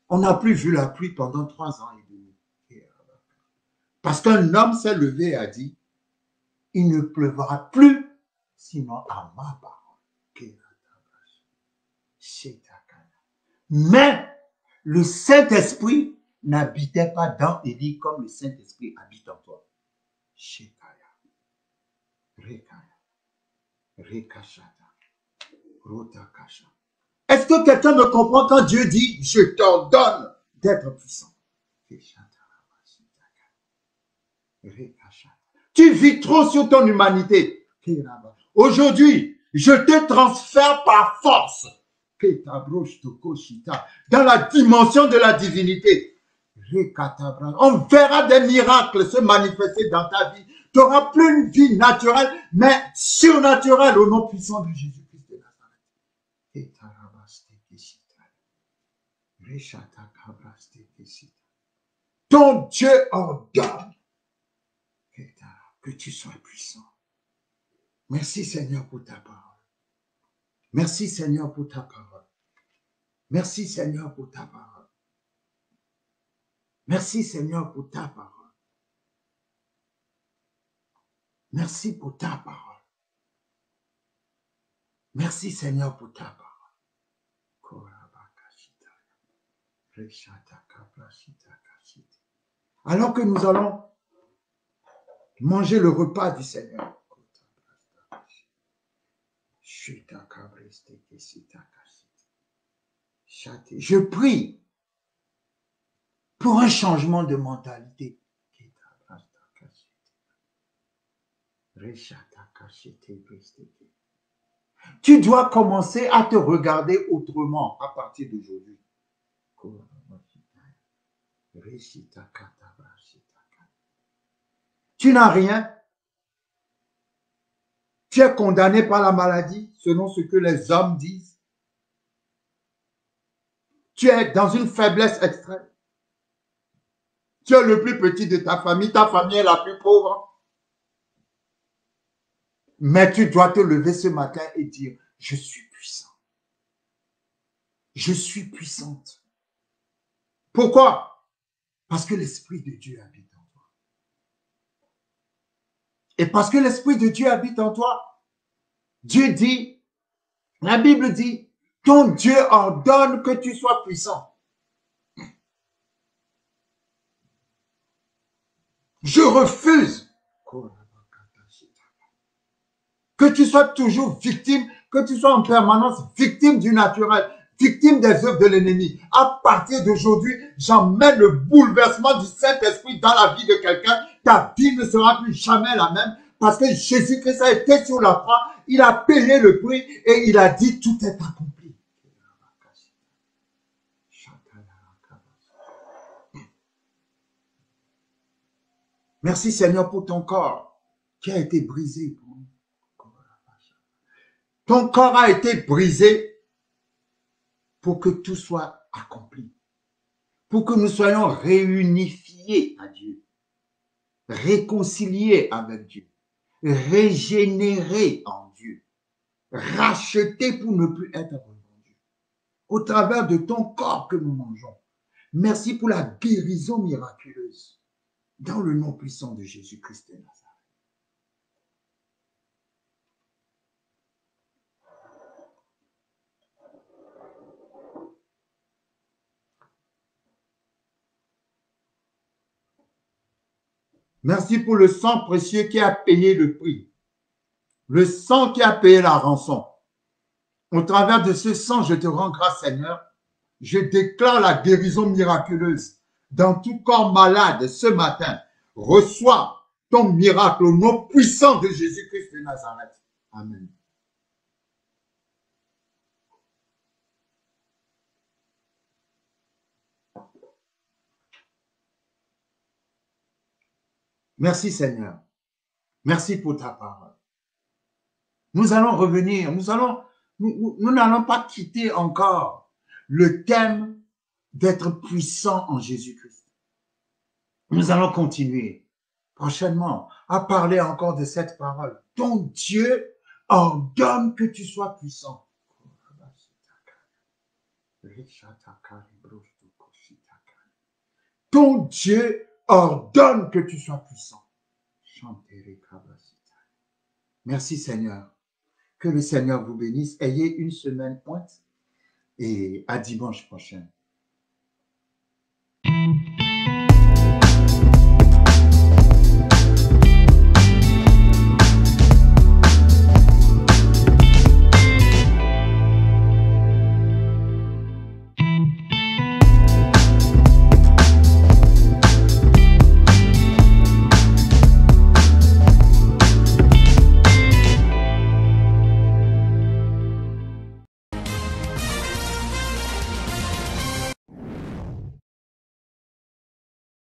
Speaker 1: on n'a plus vu la pluie pendant 3 ans et demi. Parce qu'un homme s'est levé et a dit, il ne pleuvra plus, sinon à ma parole. Mais le Saint-Esprit n'habitait pas dans Élie comme le Saint-Esprit habite en toi. Est-ce que quelqu'un me comprend quand Dieu dit, je t'ordonne d'être puissant? Tu vis trop sur ton humanité. Aujourd'hui, je te transfère par force dans la dimension de la divinité. On verra des miracles se manifester dans ta vie. Tu n'auras plus une vie naturelle, mais surnaturelle au nom puissant de Jésus-Christ de Nazareth. Ton Dieu ordonne que tu sois puissant. Merci Seigneur pour ta parole. Merci Seigneur pour ta parole. Merci Seigneur pour ta parole. Merci Seigneur pour ta parole. Merci pour ta parole. Merci Seigneur pour ta parole. Alors que nous allons manger le repas du Seigneur, je prie pour un changement de mentalité. Tu dois commencer à te regarder autrement à partir d'aujourd'hui. Tu n'as rien. Tu es condamné par la maladie selon ce que les hommes disent. Tu es dans une faiblesse extrême. Tu es le plus petit de ta famille est la plus pauvre. Mais tu dois te lever ce matin et dire, je suis puissant. Je suis puissante. Pourquoi? Parce que l'Esprit de Dieu habite en toi. Et parce que l'Esprit de Dieu habite en toi, Dieu dit, la Bible dit, ton Dieu ordonne que tu sois puissant. Je refuse que tu sois toujours victime, que tu sois en permanence victime du naturel, victime des œuvres de l'ennemi. À partir d'aujourd'hui, j'emmène le bouleversement du Saint-Esprit dans la vie de quelqu'un. Ta vie ne sera plus jamais la même parce que Jésus-Christ a été sur la croix, il a payé le prix et il a dit tout est accompli. Merci Seigneur pour ton corps qui a été brisé pour nous. Ton corps a été brisé pour que tout soit accompli. Pour que nous soyons réunifiés à Dieu. Réconciliés avec Dieu. Régénérés en Dieu. Rachetés pour ne plus être revendus. Au travers de ton corps que nous mangeons. Merci pour la guérison miraculeuse. Dans le nom puissant de Jésus-Christ de Nazareth. Merci pour le sang précieux qui a payé le prix. Le sang qui a payé la rançon. Au travers de ce sang, je te rends grâce, Seigneur. Je déclare la guérison miraculeuse dans tout corps malade ce matin. Reçois ton miracle au nom puissant de Jésus-Christ de Nazareth. Amen. Merci Seigneur. Merci pour ta parole. Nous allons revenir, nous n'allons pas quitter encore le thème d'être puissant en Jésus-Christ. Nous allons continuer prochainement à parler encore de cette parole. Ton Dieu ordonne que tu sois puissant. Ton Dieu ordonne que tu sois puissant. Merci Seigneur. Que le Seigneur vous bénisse. Ayez une semaine pointe et à dimanche prochain.